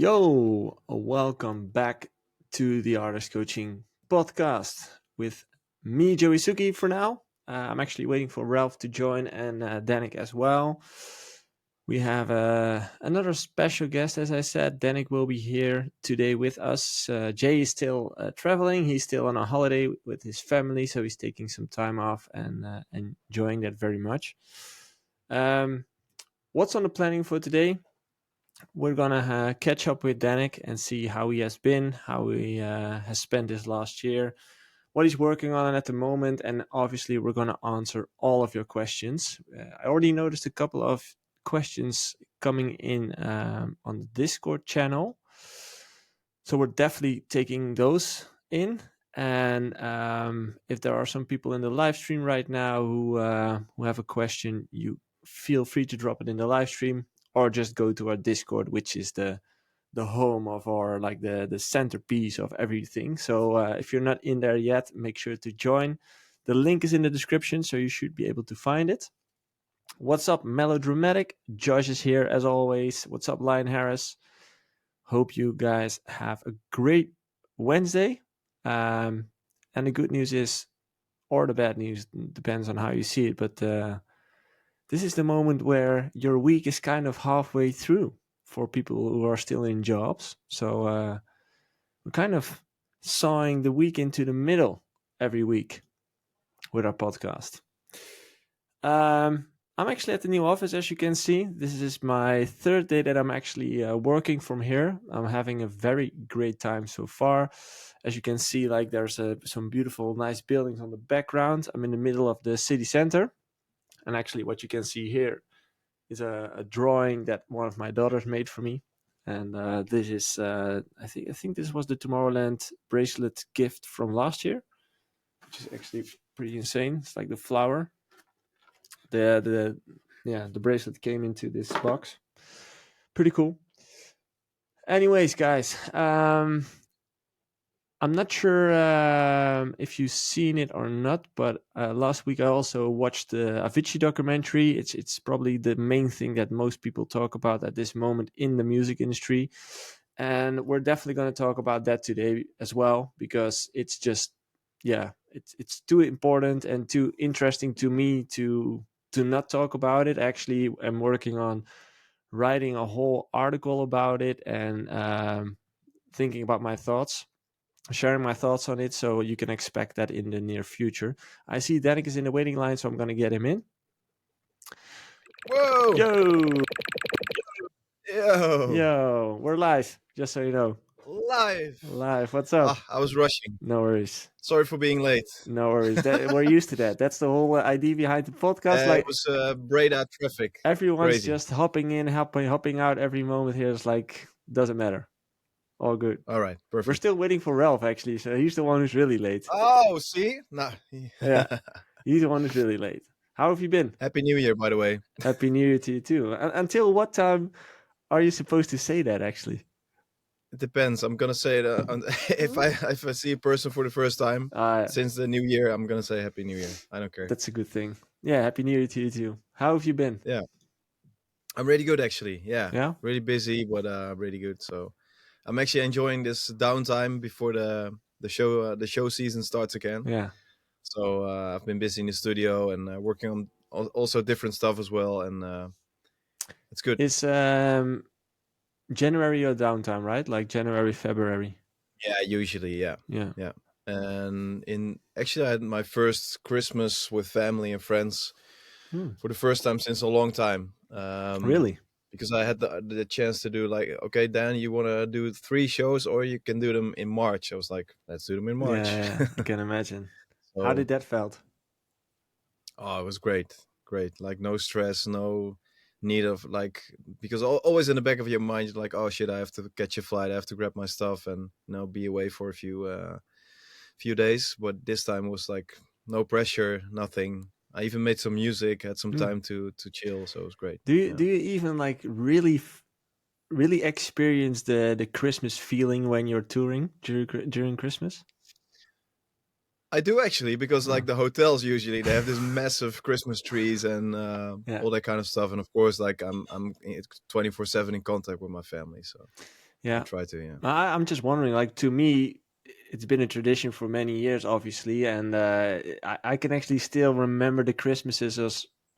Yo, welcome back to the Artist Coaching Podcast with me, JoeySuki, for now. I'm actually waiting for Ralph to join and Dannic as well. We have another special guest, as I said. Dannic will be here today with us. Jay is still traveling. He's still on a holiday with his family, so he's taking some time off and enjoying that very much. What's on the planning for today? We're gonna catch up with Dannic and see how he has been, how he has spent his last year, what he's working on at the moment, and obviously we're gonna answer all of your questions. I already noticed a couple of questions coming in on the Discord channel, so we're definitely taking those in. And if there are some people in the live stream right now who have a question, you feel free to drop it in the live stream, or just go to our Discord, which is the home of our, like, the centerpiece of everything. So if you're not in there yet, make sure to join. The link is in the description, so you should be able to find it. What's up, Melodramatic? Josh is here as always. What's up, Lion Harris? Hope you guys have a great Wednesday. And the good news is, or the bad news, depends on how you see it, but this is the moment where your week is kind of halfway through for people who are still in jobs. So we're kind of sawing the week into the middle every week with our podcast. I'm actually at the new office, as you can see. This is my third day that I'm actually working from here. I'm having a very great time so far. As you can see, like, there's some beautiful, nice buildings on the background. I'm in the middle of the city center. And actually what you can see here is a drawing that one of my daughters made for me. And this is, I think this was the Tomorrowland bracelet gift from last year, which is actually pretty insane. It's like the flower. The bracelet came into this box. Pretty cool. Anyways, guys, I'm not sure if you've seen it or not, but last week I also watched the AVICII documentary. It's probably the main thing that most people talk about at this moment in the music industry. And we're definitely going to talk about that today as well, because it's just, it's too important and too interesting to me to not talk about it. Actually, I'm working on writing a whole article about it and thinking about my thoughts, sharing my thoughts on it, so you can expect that in the near future. I see Dannic is in the waiting line, so I'm going to get him in. Whoa! Yo, we're live, just so you know. Live, what's up? I was rushing. No worries. Sorry for being late. No worries. We're used to that. That's the whole idea behind the podcast. It was Breda traffic. Everyone's Crazy. just hopping in, hopping out every moment here. It's like, doesn't matter. All good. All right, perfect. We're still waiting for Ralph, actually, so he's the one who's really late. Oh, see? Nah. Yeah, he's the one who's really late. How have you been? Happy New Year, by the way. Happy New Year to you too. Until what time are you supposed to say that, actually? It depends. I'm gonna say it if I see a person for the first time since the New Year, I'm gonna say Happy New Year. I don't care. That's a good thing. Yeah, Happy New Year to you too. How have you been? Yeah, I'm really good, actually. Yeah? Really busy, but really good. So I'm actually enjoying this downtime before the show season starts again. Yeah. So I've been busy in the studio and working on also different stuff as well, and it's good. It's January your downtime, right? Like January, February. Yeah, usually, yeah. And actually, I had my first Christmas with family and friends for the first time since a long time. Really? Because I had the chance to do, like, okay, Dan, you want to do 3 shows, or you can do them in March. I was like, let's do them in March. Yeah, I can imagine. So, how did that felt? Oh, it was great. Like, no stress, no need of, like, because always in the back of your mind, you're like, oh shit, I have to catch a flight, I have to grab my stuff and be away for a few days. But this time was like no pressure, nothing. I even made some music, had some time to chill, so it was great. Do you even, like, really experience the Christmas feeling when you're touring during Christmas? I do, actually, because like the hotels usually they have this massive Christmas trees and all that kind of stuff, and of course, like, I'm 24/7 in contact with my family. So I Yeah. try to. Yeah. I'm just wondering, like, to me, it's been a tradition for many years, obviously, and I can actually still remember the Christmases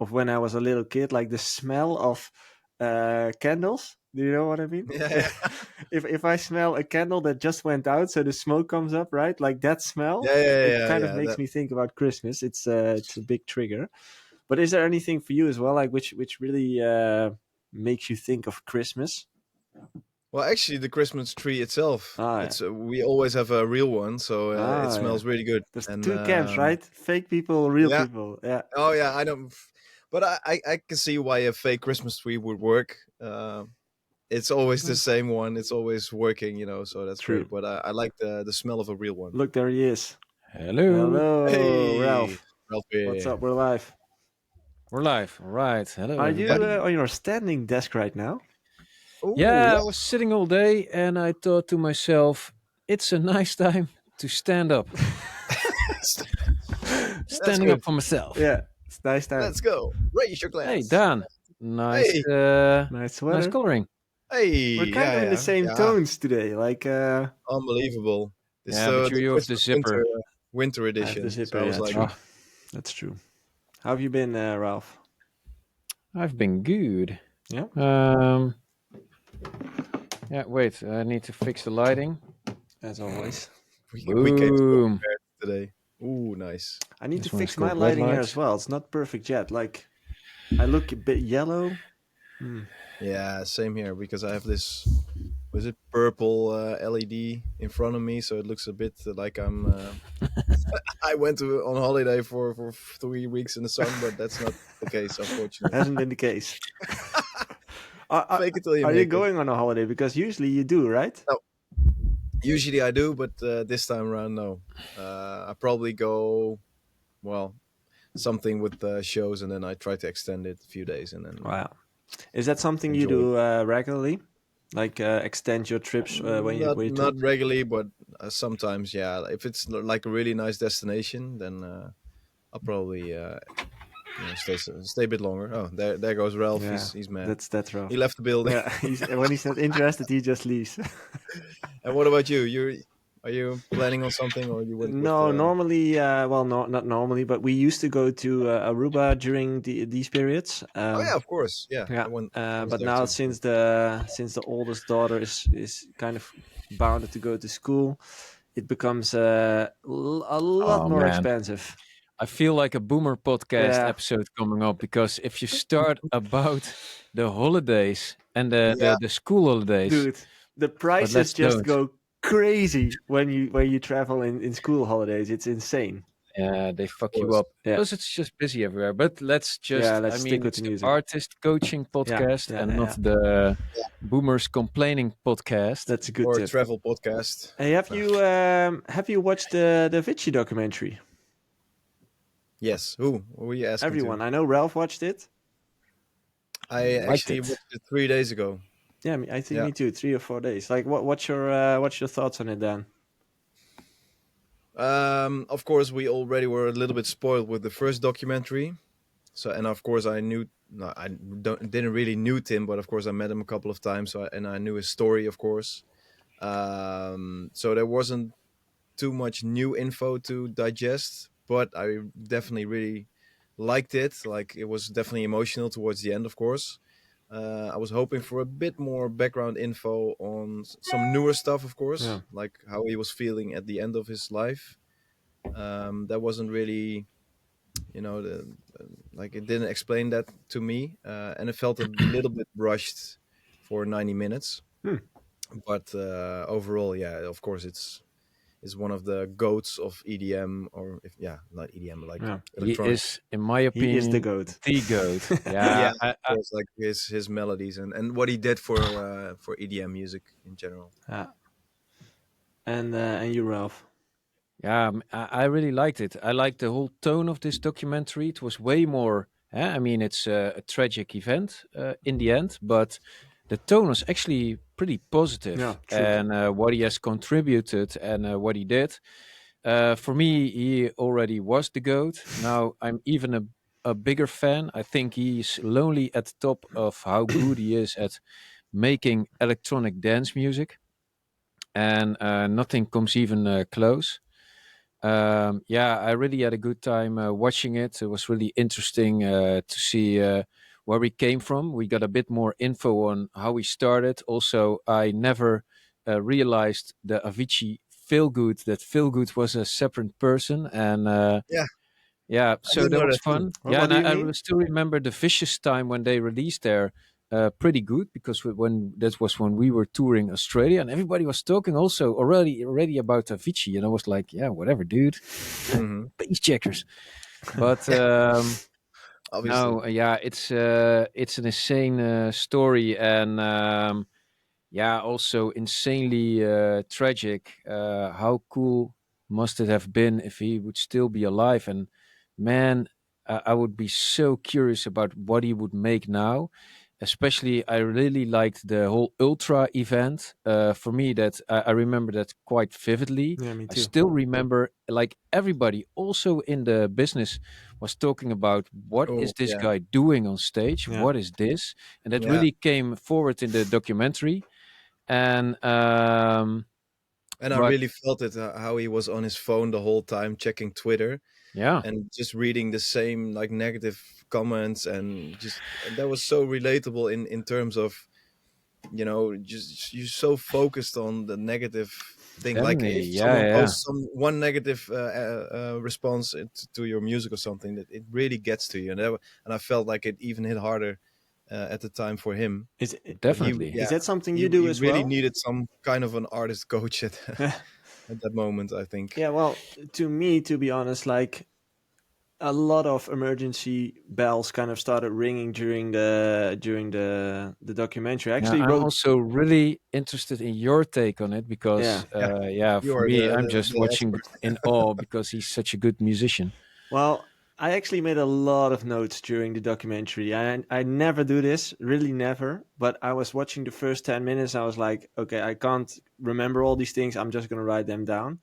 of when I was a little kid, like the smell of candles. Do you know what I mean? Yeah. Yeah. If I smell a candle that just went out, so the smoke comes up, right? Like that smell, Yeah. Yeah. it Yeah. kind of Yeah. makes That. me think about Christmas. It's a big trigger. But is there anything for you as well, like which really makes you think of Christmas? Well, actually, the Christmas tree itself, Ah, yeah. it's we always have a real one, so it Yeah. smells really good. There's And two camps, right? Fake people, real yeah, people. Yeah, oh yeah, I don't. But I can see why a fake Christmas tree would work. It's always the same one. It's always working, so that's true. great. But I like the smell of a real one. Look, there he is. Hello. Hello, Hey, Ralph. What's Ralphie. up? We're live. We're live. All right. Hello, Are you everybody. on your standing desk right now? Oh Yeah, yeah, I was sitting all day and I thought to myself, it's a nice time to stand up. that's Standing up good. for myself. Yeah, it's nice time. Let's go. Raise your Hey, glass. Dan. Nice, Hey, Nice nice sweater. coloring. hey, We're kind of in the yeah, same yeah. tones today. Like, Unbelievable. It's Yeah, but the you have the Christmas winter zipper. winter I have the edition. So zipper. I Yeah, was like, true. Oh, That's true. How have you been, Ralph? I've been good. Yeah. Yeah, wait. I need to fix the lighting. As always. we came so Boom. prepared today. Ooh, nice. I need to This one is fix my called red lighting here as lights. well. It's not perfect yet. Like, I look a bit yellow. Hmm. Yeah, same here because I have this. Was it purple LED in front of me? So it looks a bit like I'm. I went on holiday for 3 weeks in the sun, but that's not the case, unfortunately. Hasn't been the case. Are, Fake it till you are you make it. going on a holiday? Because usually you do, right? No, usually I do, but this time around, no. I probably go. Well, something with shows, and then I try to extend it a few days, and then Wow. Is that something you enjoy. do regularly? Like extend your trips when you Not took? regularly, but sometimes, yeah. If it's like a really nice destination, then I'll probably stay a bit longer. Oh, there goes Ralph. Yeah, He's mad. that's He rough. left the building. Yeah, when he's not interested, he just leaves. And what about you? Are you planning on something, or you went with? No, normally, well, no, not normally, but we used to go to Aruba during these periods. Oh yeah, of course. Yeah, Yeah, I was but there now too. since the oldest daughter is kind of bounded to go to school, it becomes a lot Oh, more man. expensive. I feel like a boomer podcast Yeah, episode coming up because if you start about the holidays and Yeah, the school holidays, dude, the but prices let's just don't. go crazy when you travel in school holidays. It's insane. Yeah, they of fuck you course. up. Yeah, Plus, it's just busy everywhere. But let's yeah. just, I Let's stick mean, with it's the the music. artist coaching Yeah, podcast yeah, and not yeah. the boomers complaining podcast. That's a good Or a tip. travel podcast. Hey, have you watched the AVICII documentary? Yes. Who were you asking Everyone. to? I know Ralph watched it. I Liked actually it. watched it 3 days ago. Yeah, I think Yeah. me too. 3 or 4 days. Like, what's your thoughts on it, Dan? Of course, we already were a little bit spoiled with the first documentary. So, and of course, I knew. No, I didn't really knew Tim, but of course, I met him a couple of times. And I knew his story, of course. So there wasn't too much new info to digest, but I definitely really liked it. Like it was definitely emotional towards the end, of course. I was hoping for a bit more background info on some newer stuff, of course, Yeah, like how he was feeling at the end of his life. That wasn't really, like it didn't explain that to me, and it felt a little bit rushed for 90 minutes. Hmm. But overall, yeah, of course, it's one of the goats of EDM, or if yeah, not EDM, but like yeah. He electronic. is, in my He is the opinion, goat. the goat. Yeah, Yeah, of course, like his melodies and what he did for EDM music in general. Yeah. And you, Ralph. yeah, I really liked it. I liked the whole tone of this documentary. It was way more. I mean, it's a tragic event in the end, but the tone was actually pretty Yeah, positive, true. and what he has contributed and what he did. For me, he already was the goat. Now I'm even a bigger fan. I think he's lonely at the top of how good he is at making electronic dance music, and nothing comes even close. Yeah, I really had a good time watching it. It was really interesting to see where we came from. We got a bit more info on how we started. Also, I never realized the Avicii Feelgood, that Feelgood was a separate person, and Yeah, yeah, I so didn't that know was that too. fun. Yeah, What and do you I mean? still remember the Vicious time when they released their pretty good, because when that was when we were touring Australia, and everybody was talking also already about Avicii, and I was like, yeah, whatever, dude, Hmm. Bassjackers. But Obviously. no, yeah, it's an insane story, and yeah, also insanely tragic. How cool must it have been if he would still be alive? And man, I would be so curious about what he would make now. Especially, I really liked the whole ultra event. For me, that I remember that quite vividly. Yeah, me I too. still remember, like everybody, also in the business, was talking about what is Oh this yeah, guy doing on stage? Yeah. What is this? And that yeah. really came forward in the documentary. And And I but really felt it how he was on his phone the whole time checking Twitter yeah, and just reading the same like negative comments, and that was so relatable in terms of, just you're so focused on the negative thing. Like definitely, if yeah, someone yeah, yeah. posts one negative response to your music or something, that it really gets to you, and I felt like it even hit harder at the time for him. Is But he, Definitely. is yeah, that something he you do he as really well? needed some kind of an artist coach at that moment, I think. Yeah, well, to me, to be honest, like a lot of emergency bells kind of started ringing during the documentary. I Yeah, actually I'm wrote, also really interested in your take on it, yeah. because Yeah, yeah, you for are me, the I'm the, just the watching expert. in awe because he's such a good musician. Well, I actually made a lot of notes during the documentary. I never do this, really never. But I was watching the first 10 minutes. I was like, okay, I can't remember all these things. I'm just gonna write them down.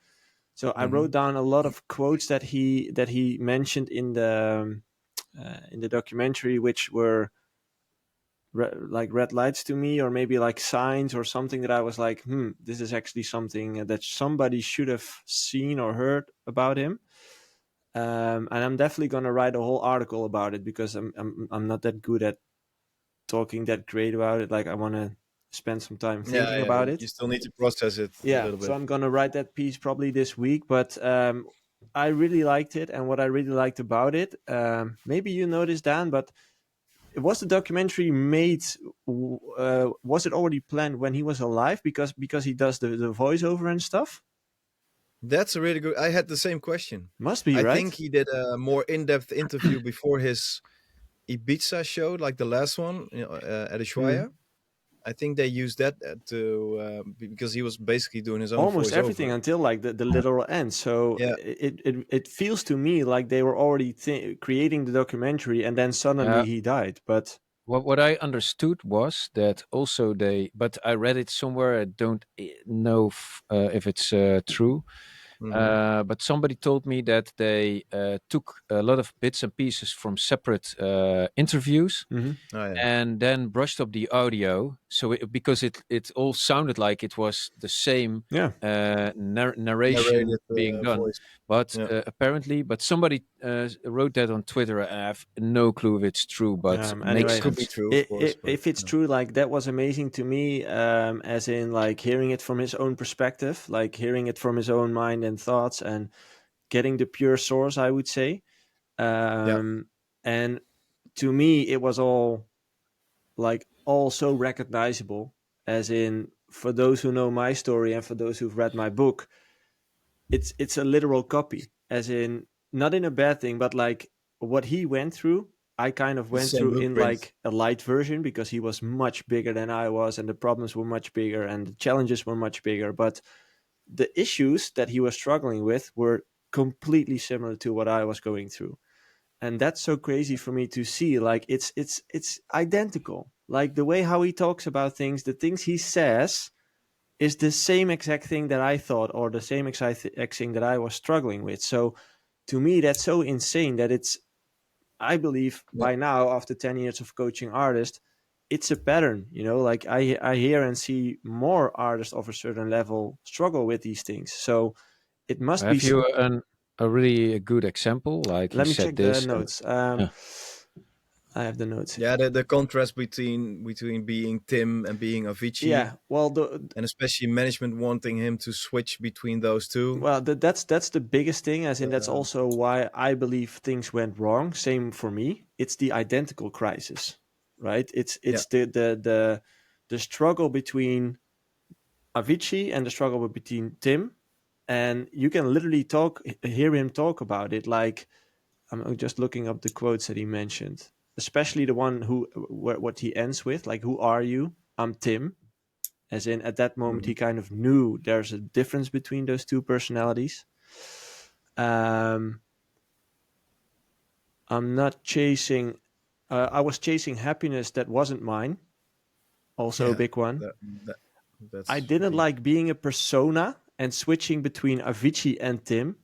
So I wrote Hmm. down a lot of quotes that he mentioned in the documentary, which were like red lights to me, or maybe like signs or something that I was like, this is actually something that somebody should have seen or heard about him. And I'm definitely gonna write a whole article about it because I'm not that good at talking that great about it. Like I want to spend some time Yeah, thinking yeah. about You it. still need to process it a Yeah, little so bit. I'm gonna write that piece probably this week. But I really liked it, and what I really liked about it, maybe you noticed, Dan, but was the documentary made? Was it already planned when he was alive? Because he does the voiceover and stuff. That's a really good. I had the same question. Must be I think right. he did a more in-depth interview before his Ibiza show, like the last one, at Mm. Ushuaia. I think they used that because he was basically doing his own Almost everything voiceover. until like the literal end. So Yeah, it feels to me like they were already creating the documentary, and then suddenly Yeah, he died. But what I understood was that also they, but I read it somewhere. I don't know if it's true. hmm, But somebody told me that they took a lot of bits and pieces from separate interviews, mhm. oh yeah, and then brushed up the audio, so because it all sounded like it was the same Yeah, narration narrated being done. voice. But Yeah, apparently, but somebody wrote that on Twitter. I have no clue if it's true, but it makes it anyway, could be sense. true, of course, but if it's true, like that was amazing to me, as in like hearing it from his own perspective, like hearing it from his own mind and thoughts, and getting the pure source, I would say. yeah, And to me, it was all like all so recognizable, as in for those who know my story and for those who've read my book, it's a literal copy, as in not in a bad thing, but like what he went through, I kind of the went same through in blueprint. like a light version, because he was much bigger than I was, and the problems were much bigger and the challenges were much bigger, but the issues that he was struggling with were completely similar to what I was going through. And that's so crazy for me to see, like it's identical, like the way how he talks about things, the things he says is the same exact thing that I thought, or the same exact thing that I was struggling with. So to me, that's so insane that it's, I believe Yeah, by now, after 10 years of coaching artists, it's a pattern, like I hear and see more artists of a certain level struggle with these things. So it must be Have you a really good example? Like he let me said check the this, and notes. yeah. I have the notes. Yeah, the contrast between being Tim and being Avicii, Yeah, well, the and especially management wanting him to switch between those two. well, that's the biggest thing, as in that's Uh, also why I believe things went wrong. Same for me. It's the identical crisis, right? It's yeah, it's the struggle between Avicii and the struggle between Tim, and you can literally hear him talk about it. Like, I'm just looking up the quotes that he mentioned, especially the one what he ends with, like, "Who are you? I'm Tim." As in, at that moment, mhm. he kind of knew there's a difference between those two personalities. Um, I'm not chasing. I was chasing happiness that wasn't mine. Also a Yeah, big one. that I that's didn't deep. like being a persona and switching between Avicii and Tim.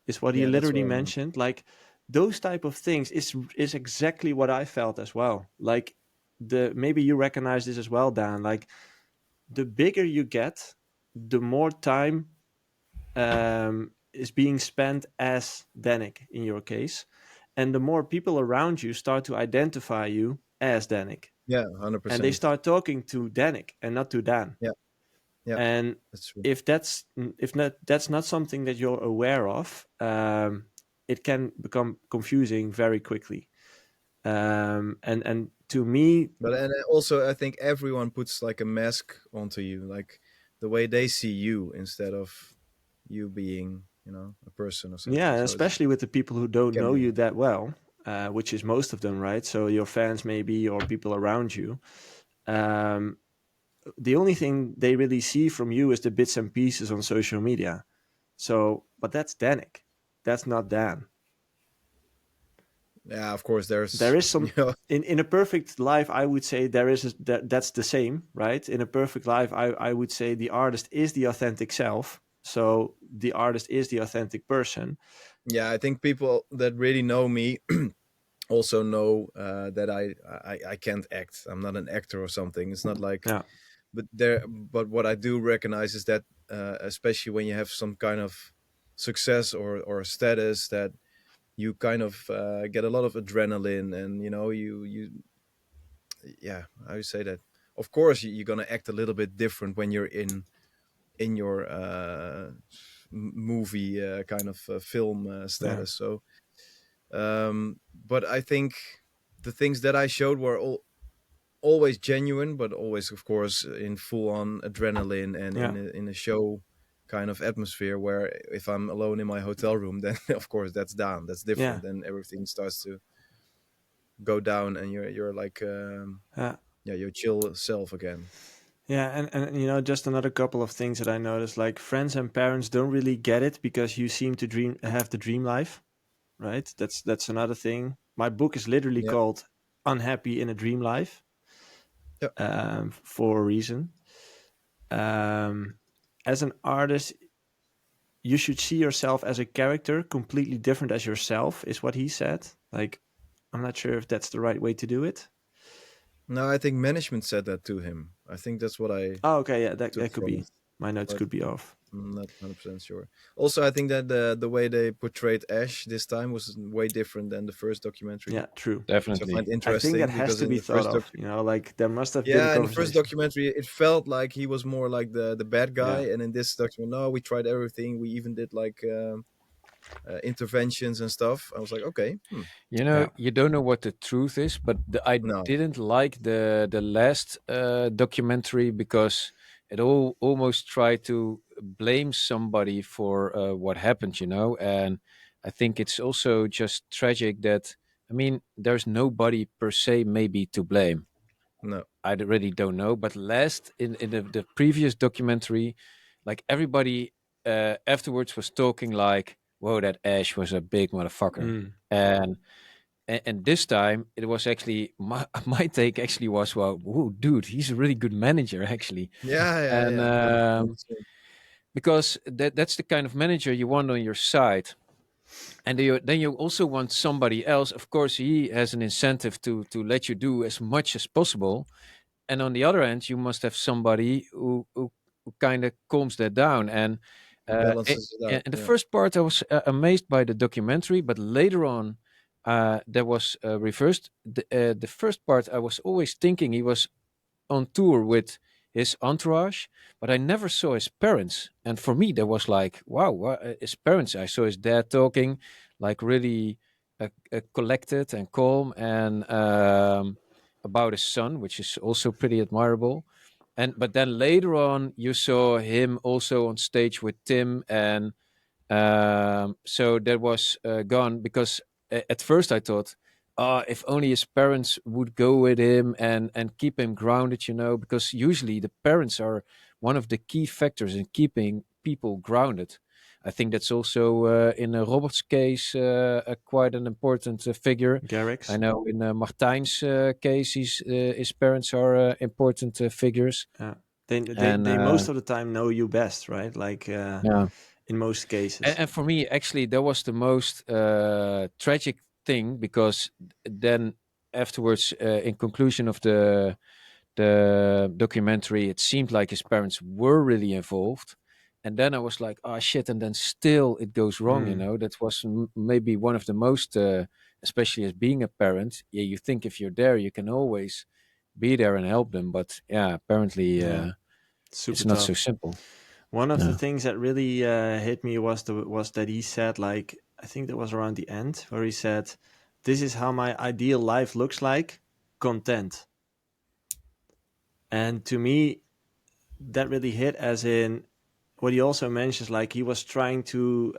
Is what he Yeah, that's literally what I meant. mentioned. Like those type of things is exactly what I felt as well. Like the maybe you recognize this as well, Dan. Like the bigger you get, the more time is being spent as Dannic in your case, and the more people around you start to identify you as Dannic, Yeah, and they 100%. start talking to Dannic and not to Dan. Yeah, yeah, And that's true. if not that's not something that you're aware of, it can become confusing very quickly. And to me, But and also, I think everyone puts like a mask onto you, like the way they see you instead of you being, a person or yeah, something. and So especially with the people who it don't can know be. you that well, which is most of them, right? So your fans maybe or people around you. Um, the only thing they really see from you is the bits and pieces on social media. So, but that's Danik. That's not Dan. Yeah, of course. There There's, is some in a perfect life. I would say that's the same, right? In a perfect life, I would say the artist is the authentic self. So the artist is the authentic person. yeah. I think people that really know me also know that I can't act. I'm not an actor or something. It's not like, Yeah, but what I do recognize is that, especially when you have some kind of success or status, that you kind of get a lot of adrenaline, and you yeah, how you say that. Of course, you're gonna act a little bit different when you're in your movie kind of film yeah, status. So, but I think the things that I showed were always genuine, but always, of course, in full on adrenaline and yeah, in a show kind of atmosphere. Where if I'm alone in my hotel room, then of course that's down. That's yeah, different. Then everything starts to go down, and you're like, yeah. yeah, your chill self again. Yeah, and just another couple of things that I noticed, like friends and parents don't really get it because you seem to have the dream life, right? That's another thing. My book is literally Yeah, called "Unhappy in a Dream Life," yeah. for a reason. Um, as an artist, you should see yourself as a character completely different as yourself, is what he said. Like, I'm not sure if that's the right way to do it. No, I think management said that to him. I think that's what I Oh, okay, yeah, that took that could from be. it, My notes but could be off. I'm not 100% sure. Also, I think that the way they portrayed Ash this time was way different than the first documentary, Yeah, true. which I find Definitely. I think that interesting has because to in be the thought first of. Like there must have been a yeah, in the first conversation. documentary, it felt like he was more like the bad guy, Yeah, and in this documentary, no, we tried everything. We even did like interventions and stuff. I was like, okay, yeah, You don't know what the truth is, but I no, didn't like the last documentary because it all almost tried to blame somebody for what happened, and I think it's also just tragic that, I mean, there's nobody per se maybe to blame. no, I really don't know. But last in the previous documentary, like everybody afterwards was talking like, "Whoa, that Ash was a big motherfucker," mm, and and this time it was actually my my take actually was, well, whoa, dude, he's a really good manager actually, yeah, yeah, and yeah. I would say. because that's the kind of manager you want on your side. and then you also want somebody else. Of course, he has an incentive to let you do as much as possible, and on the other hand, you must have somebody who kind of calms that down. And Balances it out. in the Yeah. first part, I was amazed by the documentary, but later on, that was reversed. The first part, I was always thinking he was on tour with his entourage, but I never saw his parents. And for me, that was like, wow, his parents. I saw his dad talking, like really collected and calm, and about his son, which is also pretty admirable. And but then later on, you saw him also on stage with Tim, and so that was gone because at first I thought, if only his parents would go with him and keep him grounded, because usually the parents are one of the key factors in keeping people grounded. I think that's also in Robert's case quite an important figure. I Garrix. know in Martijn's case, his parents are important figures, Yeah. They and they most of the time know you best, right? Like yeah. in most And, cases. and for me, actually, that was the most tragic thing because then afterwards, in conclusion of the documentary, it seemed like his parents were really involved, and then I was like, oh shit! And then still it goes wrong. Mm. That was maybe one of the most, especially as being a parent. Yeah, you think if you're there, you can always be there and help them, but yeah, apparently Yeah. Super it's not so tough. simple. One of the Yeah. things that really hit me was that he said, like, I think that was around the end where he said, "This is how my ideal life looks like, content." And to me, that really hit, as in what he also mentions, like he was trying to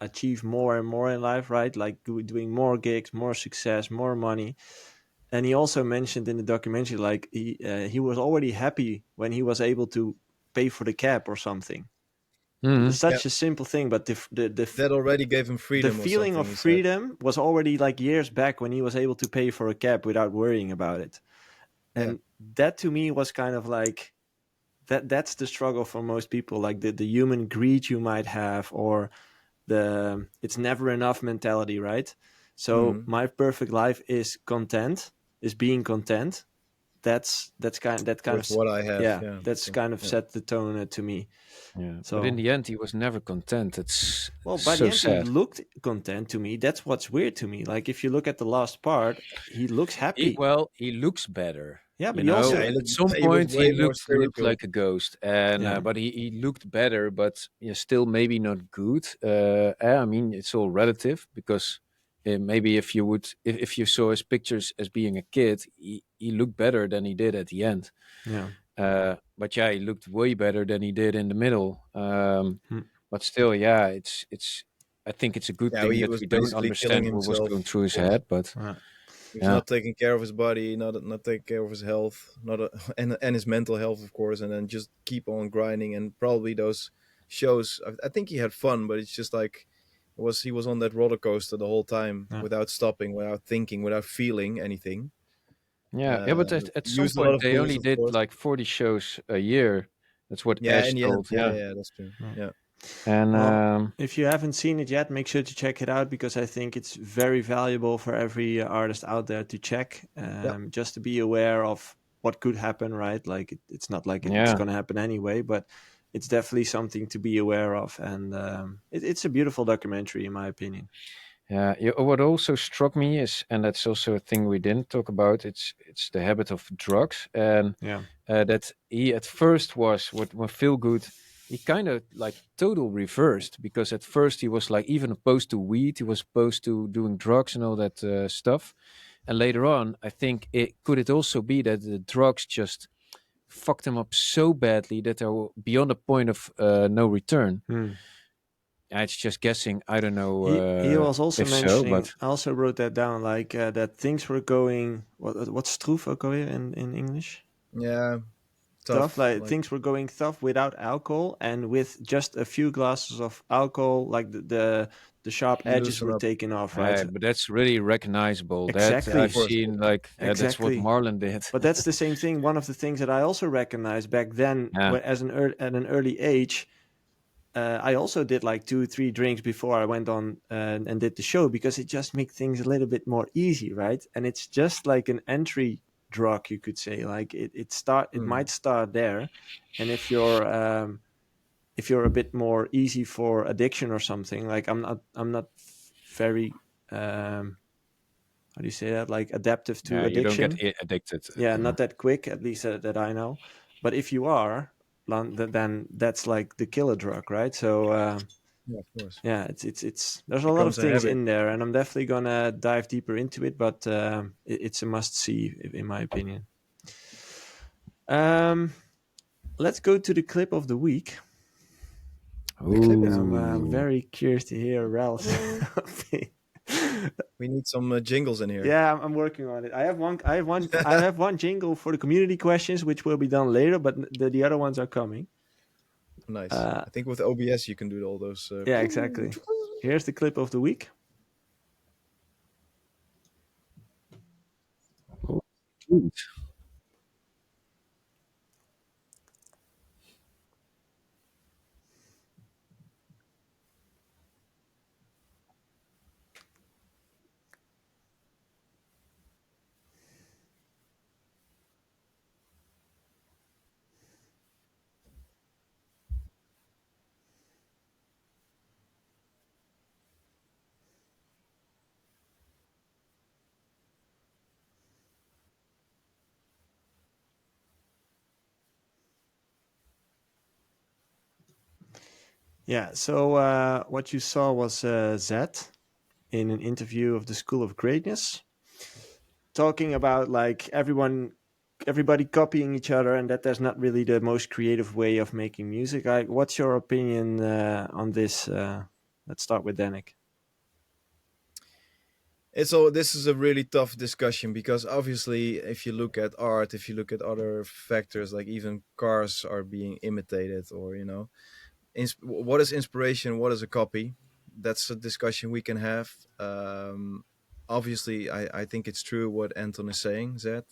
achieve more and more in life, right? Like doing more gigs, more success, more money. And he also mentioned in the documentary, like he was already happy when he was able to pay for the cab or something. Mhm. It's Yeah. such a simple thing, but That already gave him the freedom or feeling something. of He said. freedom was already like years back when he was able to pay for a cab without worrying about it. Yeah. And that to me was kind of like that's the struggle for most people, like the human greed you might have, or the it's never enough mentality, right? So Hmm. my perfect life is being content. That kind of With what I have. yeah, Yeah. that's So, kind of yeah. set the tone to me. Yeah, but in So, the end, he was never content. It's well, by the so end he sad. looked content to me. That's what's weird to me. Like if you look at the last part, he looks happy. He looks better. Yeah, but he also Yeah. At some He was point, he way more looked spiritual. like a ghost, and yeah, but he looked better, but yeah, still maybe not good. I mean, it's all relative because maybe if you saw his pictures as being a kid, he looked better than he did at the end. yeah. But yeah, he looked way better than he did in the middle. Hmm. But still, yeah, it's. I think it's a good Yeah. thing He that was we don't basically killing understand what was himself. going through Of his course. head. But Yeah. He was yeah, not taking care of his body, not taking care of his health, not and his mental health, of course, and then just keep on grinding. And probably those shows, I think he had fun, but it's just like he was on that roller coaster the whole time Yeah. without stopping, without thinking, without feeling anything. yeah. But at some Used a lot point of they booze, only of did course. like 40 shows a year. That's what Yeah, Ash in the end, told. yeah, Yeah, yeah, that's true. Yeah. Yeah, and Well, if you haven't seen it yet, make sure to check it out, because I think it's very valuable for every artist out there to check, yeah, just to be aware of what could happen, right? Like it's not like it's yeah, going to happen anyway, but it's definitely something to be aware of. And it's a beautiful documentary, in my opinion. yeah. What also struck me is, and that's also a thing we didn't talk about. It's the habit of drugs, and Yeah. that he at first was what feel good. He kind of like total reversed because at first he was like even opposed to weed. He was opposed to doing drugs and all that stuff. And later on, I think it could it also be that the drugs just fucked him up so badly that they were beyond a point of no return. Hmm. It's just guessing. I don't know He was also if so, mentioning. but I also wrote that down, like that things were going. What's troef ook alweer in English? yeah. Tough, Tough, like like things were going tough without alcohol, and with just a few glasses of alcohol, like the sharp you edges loosen were up. taken off, right? but that's really recognizable. That Yeah, of I've Exactly, course. seen. Like that's what exactly. Marlon did. But that's the same thing. One of the things that I also recognized back then, Yeah, at an early age, I also did like 2 3 drinks before I went on and did the show, because it just makes things a little bit more easy, right? And it's just like an entry drug, you could say. Like it Mm. might start there, and if you're a bit more easy for addiction or something, like I'm not very how do you say that, like adaptive to Yeah, you don't get addiction. addicted. Yeah, not that quick, at least that I know. But if you are, then that's like the killer drug, right? So Yeah, of course. yeah, it's there's a lot of Becomes a things habit. in there, and I'm definitely gonna dive deeper into it. But it's a must see, in my opinion. Um, let's go to the clip of the week. The clip And is. I'm Ooh. very curious to hear Ralph's opinion. We need some jingles in here. Yeah, I'm working on it. I have one jingle for the community questions, which will be done later, but the other ones are coming. Nice. Uh, I think with OBS you can do all those. yeah, exactly. Here's the clip of the week. Oh, cute. Yeah. So what you saw was Zed in an interview of the School of Greatness, talking about like everybody copying each other, and that there's not really the most creative way of making music. Like, what's your opinion on this? Let's start with Dannic. This is a really tough discussion because obviously if you look at art, if you look at other factors like even cars are being imitated, or what is inspiration, what is a copy, that's a discussion we can have. Obviously I think it's true what Anton is saying, Zed,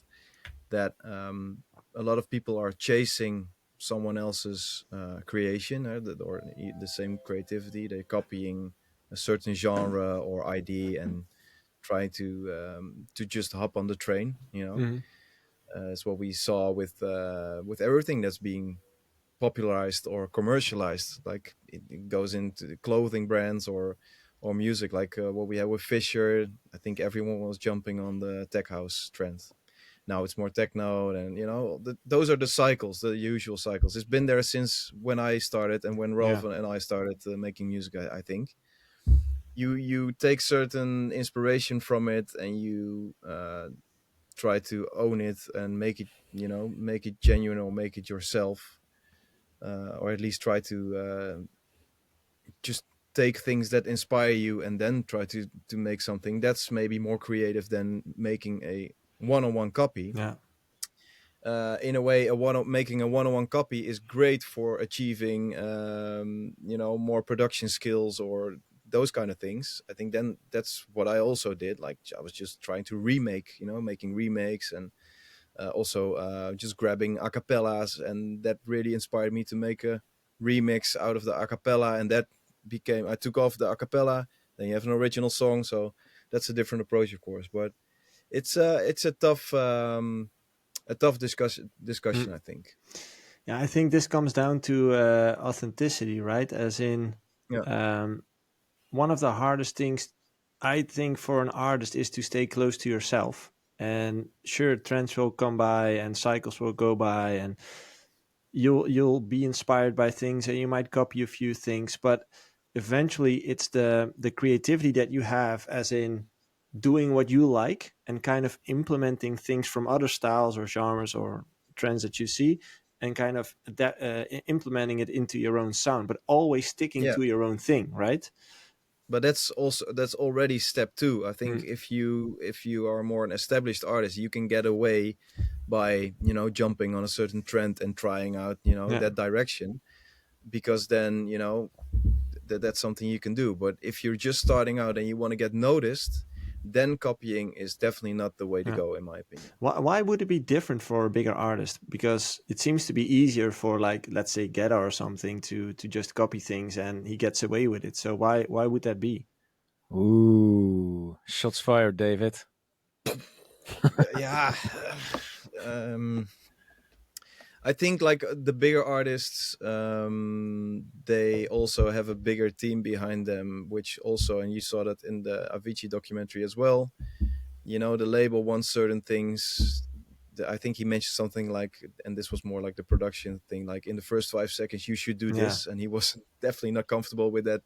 that a lot of people are chasing someone else's creation, or the same creativity. They're copying a certain genre or idea and trying to just hop on the train. Mhm. It's what we saw with everything that's being popularized or commercialized. Like it goes into the clothing brands or music, like what we had with Fisher. I think everyone was jumping on the tech house trend. Now it's more techno, and those are the cycles, the usual cycles. It's been there since when I started and when Yeah. Rolf and I started making music. I think you take certain inspiration from it and you try to own it and make it genuine or make it yourself, or at least try to just take things that inspire you and then try to make something that's maybe more creative than making a one-on-one copy. Yeah. In a way, making a one-on-one copy is great for achieving more production skills or those kind of things. I think then that's what I also did. Like I was just trying to remake, making remakes, and also just grabbing acapellas, and that really inspired me to make a remix out of the acapella, and that became, I took off the acapella, then you have an original song. So that's a different approach, of course, but it's a tough Mm. discussion, I think. Yeah, I think this comes down to authenticity, right? As in, Yeah, um, one of the hardest things I think for an artist is to stay close to yourself. And sure, trends will come by and cycles will go by, and you'll be inspired by things, and you might copy a few things, but eventually it's the creativity that you have, as in doing what you like and kind of implementing things from other styles or genres or trends that you see, and kind of implementing it into your own sound, but always sticking yeah. to your own thing, right? But that's already step two. I think Mm. if you are more an established artist, you can get away by jumping on a certain trend and trying out Yeah. that direction, because then that's something you can do. But if you're just starting out and you want to get noticed, then copying is definitely not the way to Yeah. go, in my opinion. Why would it be different for a bigger artist? Because it seems to be easier for, like, let's say Gedda or something to just copy things and he gets away with it. So why would that be? Ooh, shots fired, David. Yeah. um, I think like the bigger artists, they also have a bigger team behind them, which also, and you saw that in the Avicii documentary as well. You know, the label wants certain things. I think he mentioned something like, and this was more like the production thing, like in the first 5 seconds you should do Yeah. this, and he was definitely not comfortable with that.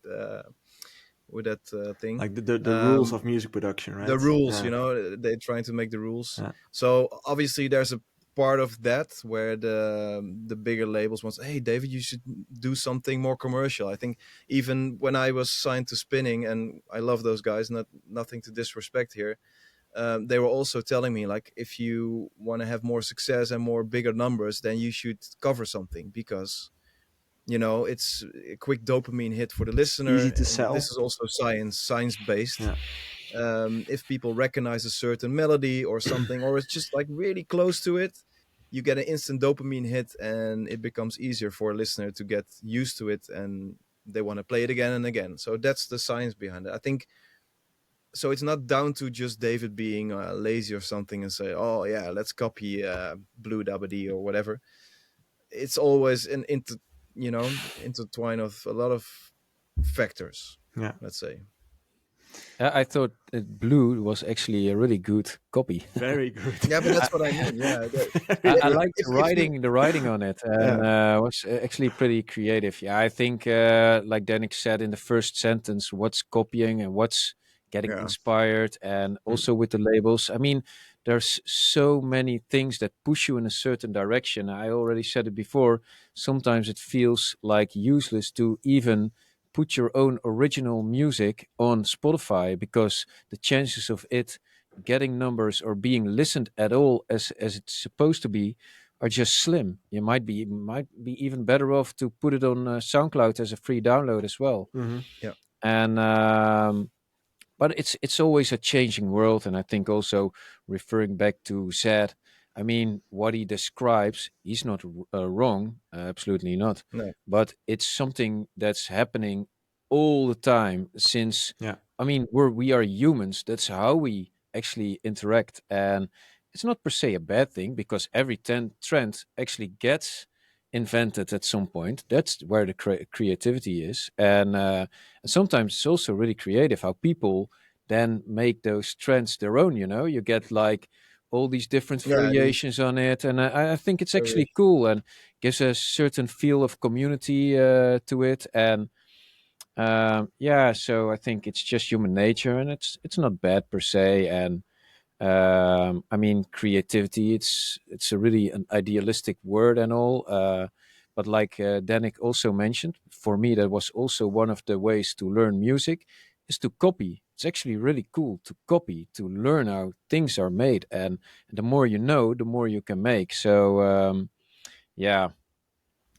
Thing. Like the rules Um, of music production, the right? rules, Yeah. you know, they're trying to make the rules. Yeah. So obviously there's a part of that where the bigger labels want, hey David, you should do something more commercial. I think even when I was signed to Spinning, and I love those guys, nothing to disrespect here, they were also telling me like, if you want to have more success and more bigger numbers, then you should cover something, because you know it's a quick dopamine hit for the listener, Easy to and sell. this is also science based. Yeah. If people recognize a certain melody or something, or it's just like really close to it, you get an instant dopamine hit, and it becomes easier for a listener to get used to it, and they want to play it again and again. So that's the science behind it, I think. So it's not down to just David being lazy or something and say, oh yeah, let's copy Blue Dabba Dee or whatever. It's always an intertwine of a lot of factors, Yeah. let's say. I thought that Blue was actually a really good copy. Very good. Yeah, but that's what I mean. Yeah, I if, like if, if you the writing on it, and was actually pretty creative. Yeah, I think, like Dannic said in the first sentence, what's copying and what's getting yeah, inspired, and also with the labels. I mean, there's so many things that push you in a certain direction. I already said it before. Sometimes it feels like useless to even put your own original music on Spotify, because the chances of it getting numbers or being listened at all as it's supposed to be are just slim. You might be even better off to put it on SoundCloud as a free download as well. Hmm. yeah, And but it's always a changing world, and I think also, referring back to Zed, I mean, what he describes, he's not wrong, absolutely not, no, but it's something that's happening all the time. Since, Yeah. I mean, we are humans, that's how we actually interact, and it's not per se a bad thing, because every trend actually gets invented at some point. That's where the creativity is, and sometimes it's also really creative how people then make those trends their own. You get like all these different yeah, these variations on it, and I think it's actually variations. cool and gives a certain feel of community to it. And yeah, so I think it's just human nature, and it's not bad per se. And I mean, creativity, it's a really an idealistic word and all, but like Danik also mentioned, for me that was also one of the ways to learn music, is to copy. It's actually really cool to copy, to learn how things are made, and the more you know, the more you can make. So yeah.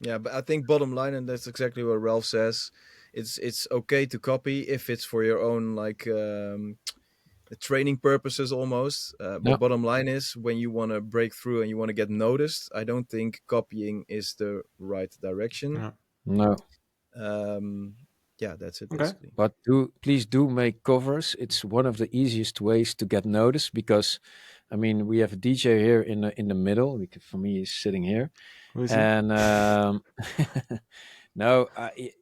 Yeah, but I think bottom line, and that's exactly what Ralph says. It's okay to copy if it's for your own like training purposes almost. But No. bottom line is, when you want to break through and you want to get noticed, I don't think copying is the right direction. Yeah. No. Um, yeah, that's it Okay. basically. But please do make covers. It's one of the easiest ways to get noticed, because, I mean, we have a DJ here in the middle. For me, he's sitting here, Who is he? and no, I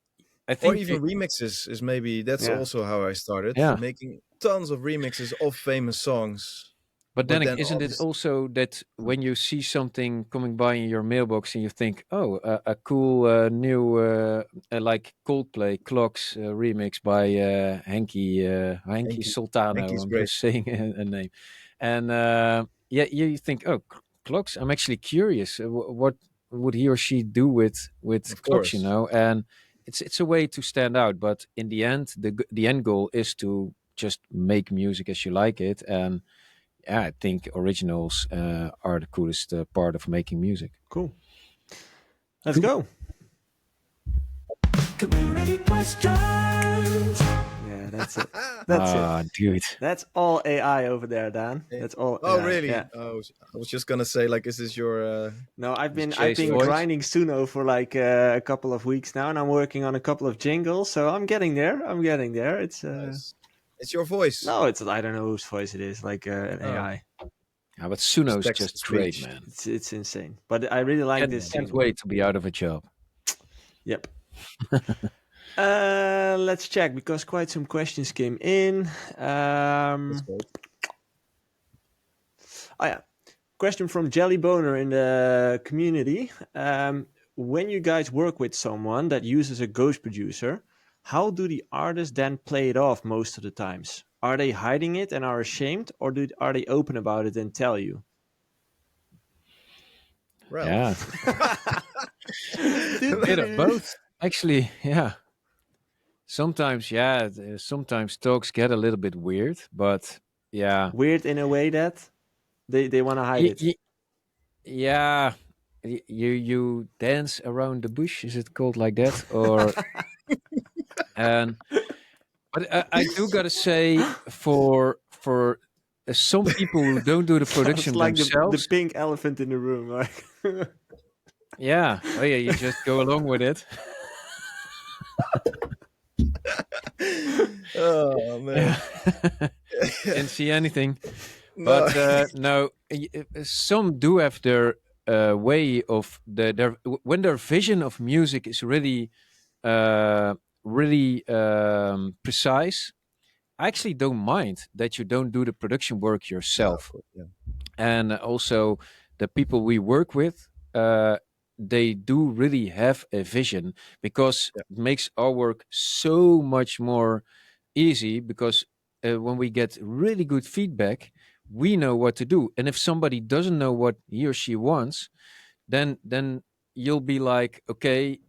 Or think even remixes is maybe, that's Yeah. also how I started, yeah. making tons of remixes of famous songs. But But then, then isn't it obviously, also that when you see something coming by in your mailbox and you think, oh, a cool new like Coldplay Clocks remix by Henky Henky, Sultano. Henky's I'm great, just saying a name, and yeah, you think, oh, Clocks. I'm actually curious. What would he or she do with of Clocks? course. And it's a way to stand out. But in the end, the end goal is to just make music as you like it. And yeah, I think originals are the coolest part of making music. Cool. Let's Cool. go. Community questions. Yeah, Yeah, that's it. That's it. Dude. That's all AI over there, Dan. That's all Oh, AI. really? Yeah. I was just gonna say, like, is this your? No, I've This been Jay's voice. grinding Suno for like a couple of weeks now, and I'm working on a couple of jingles. So I'm getting there. It's Nice. It's your voice. no, it's I don't know whose voice it is, like an Oh. AI. Yeah, but Suno's Text just to great, speech. man. It's insane. But I really like this Can't jingle. wait to be out of a job. Yep. Let's check because quite some questions came in. That's great. Oh yeah, question from Jelly Boner in the community. When you guys work with someone that uses a ghost producer, how do the artists then play it off most of the times? Are they hiding it and are ashamed, or are they open about it and tell you? Well, Yeah. A bit of both. Actually, yeah. Sometimes, sometimes talks get a little bit weird, but yeah. Weird in a way that they want to hide Y- it. y- yeah. You dance around the bush, is it called like that? Or and but I do gotta say for some people who don't do the production It's like the themselves, pink elephant in the room. Like yeah, oh yeah, you just go along with it. oh man, Didn't see anything. no. But no, some do have their way of when their vision of music is really, really precise. I actually don't mind that you don't do the production work No, of yourself, course, yeah. and also the people we work with. They do really have a vision because Yeah. it makes our work so much more easy because when we get really good feedback, we know what to do. And if somebody doesn't know what he or she wants, then you'll be like, okay,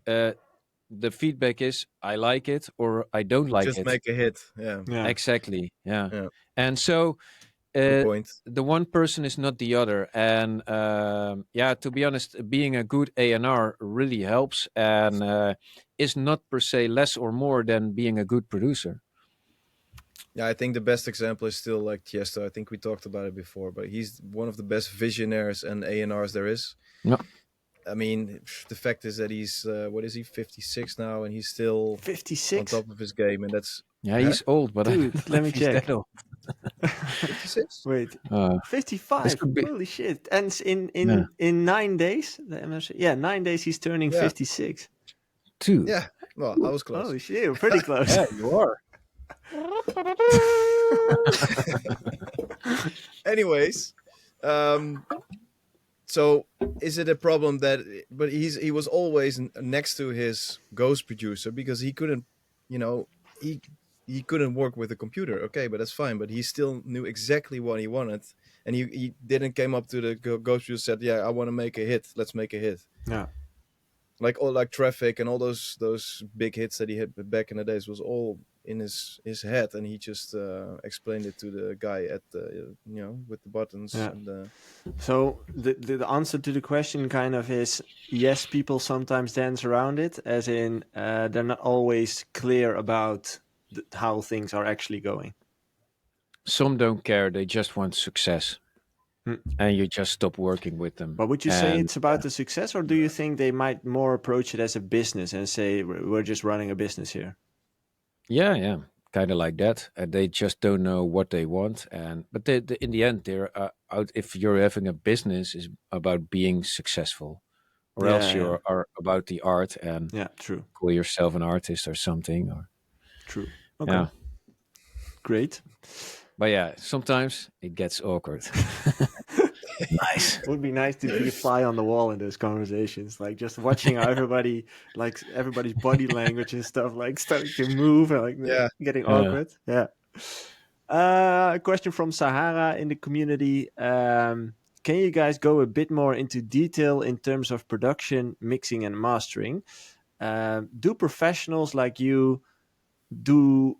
the feedback is I like it or I don't like Just it. make a hit. Yeah. yeah. Exactly. Yeah. Yeah. And so Good uh, point. the one person is not the other. And yeah, to be honest, being a good A&R really helps and is not per se less or more than being a good producer. Yeah, I think the best example is still like Tiesto. I think we talked about it before, but he's one of the best visionaries and A&Rs there is. No. I mean, the fact is that he's what is he, 56 now, and he's still on 56. top of his game, and that's Yeah, he's old, but I Dude, don't know let me if he's check. that old. 56. Wait, This 55. could be. Holy shit! And Yeah. in 9 days, 9 days he's turning Yeah. 56. Two. Yeah, well, I was close. Oh shit, you're pretty close. Yeah, you are. Anyways, so is it a problem that? But he was always next to his ghost producer because he couldn't, you know, he couldn't work with a computer. Okay, but that's fine. But he still knew exactly what he wanted, and he didn't came up to the ghost producer said, "Yeah, I want to make a hit. Let's make a hit." Yeah. Like Traffic and all those big hits that he had back in the days was all in his head, and he just explained it to the guy at the with the buttons. Yeah. And So the answer to the question kind of is yes, people sometimes dance around it, as in they're not always clear about how things are actually going. Some don't care; they just want success, and you just stop working with them. But would you say And, it's about the success, or do you think they might more approach it as a business and say we're just running a business here? yeah, kind of like that. They just don't know what they want, but they in the end, they're out. If you're having a business, is about being successful, or else Yeah, you are about the art and yeah, true, call yourself an artist or something. Or true. Okay, yeah, great. but yeah, sometimes it gets awkward. Nice. It would be nice to be a fly on the wall in those conversations, like just watching how everybody's body language and stuff, like starting to move and like Yeah. getting Yeah. awkward. Yeah. A question from Sahara in the community. Can you guys go a bit more into detail in terms of production, mixing, and mastering? Do professionals like you do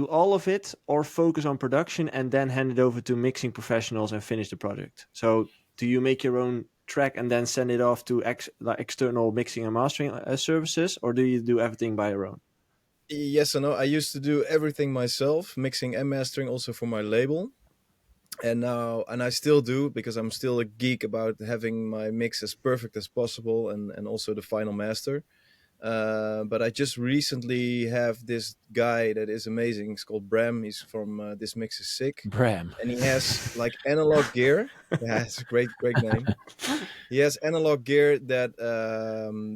all of it, or focus on production and then hand it over to mixing professionals and finish the project? So do you make your own track and then send it off to external mixing and mastering services, or do you do everything by your own? Yes and no. I used to do everything myself, mixing and mastering, also for my label. And I still do, because I'm still a geek about having my mix as perfect as possible, and also the final master. But I just recently have this guy that is amazing. He's called Bram. He's from This Mix is Sick, Bram. and he has like analog gear. Yeah, it's a great name. He has analog gear that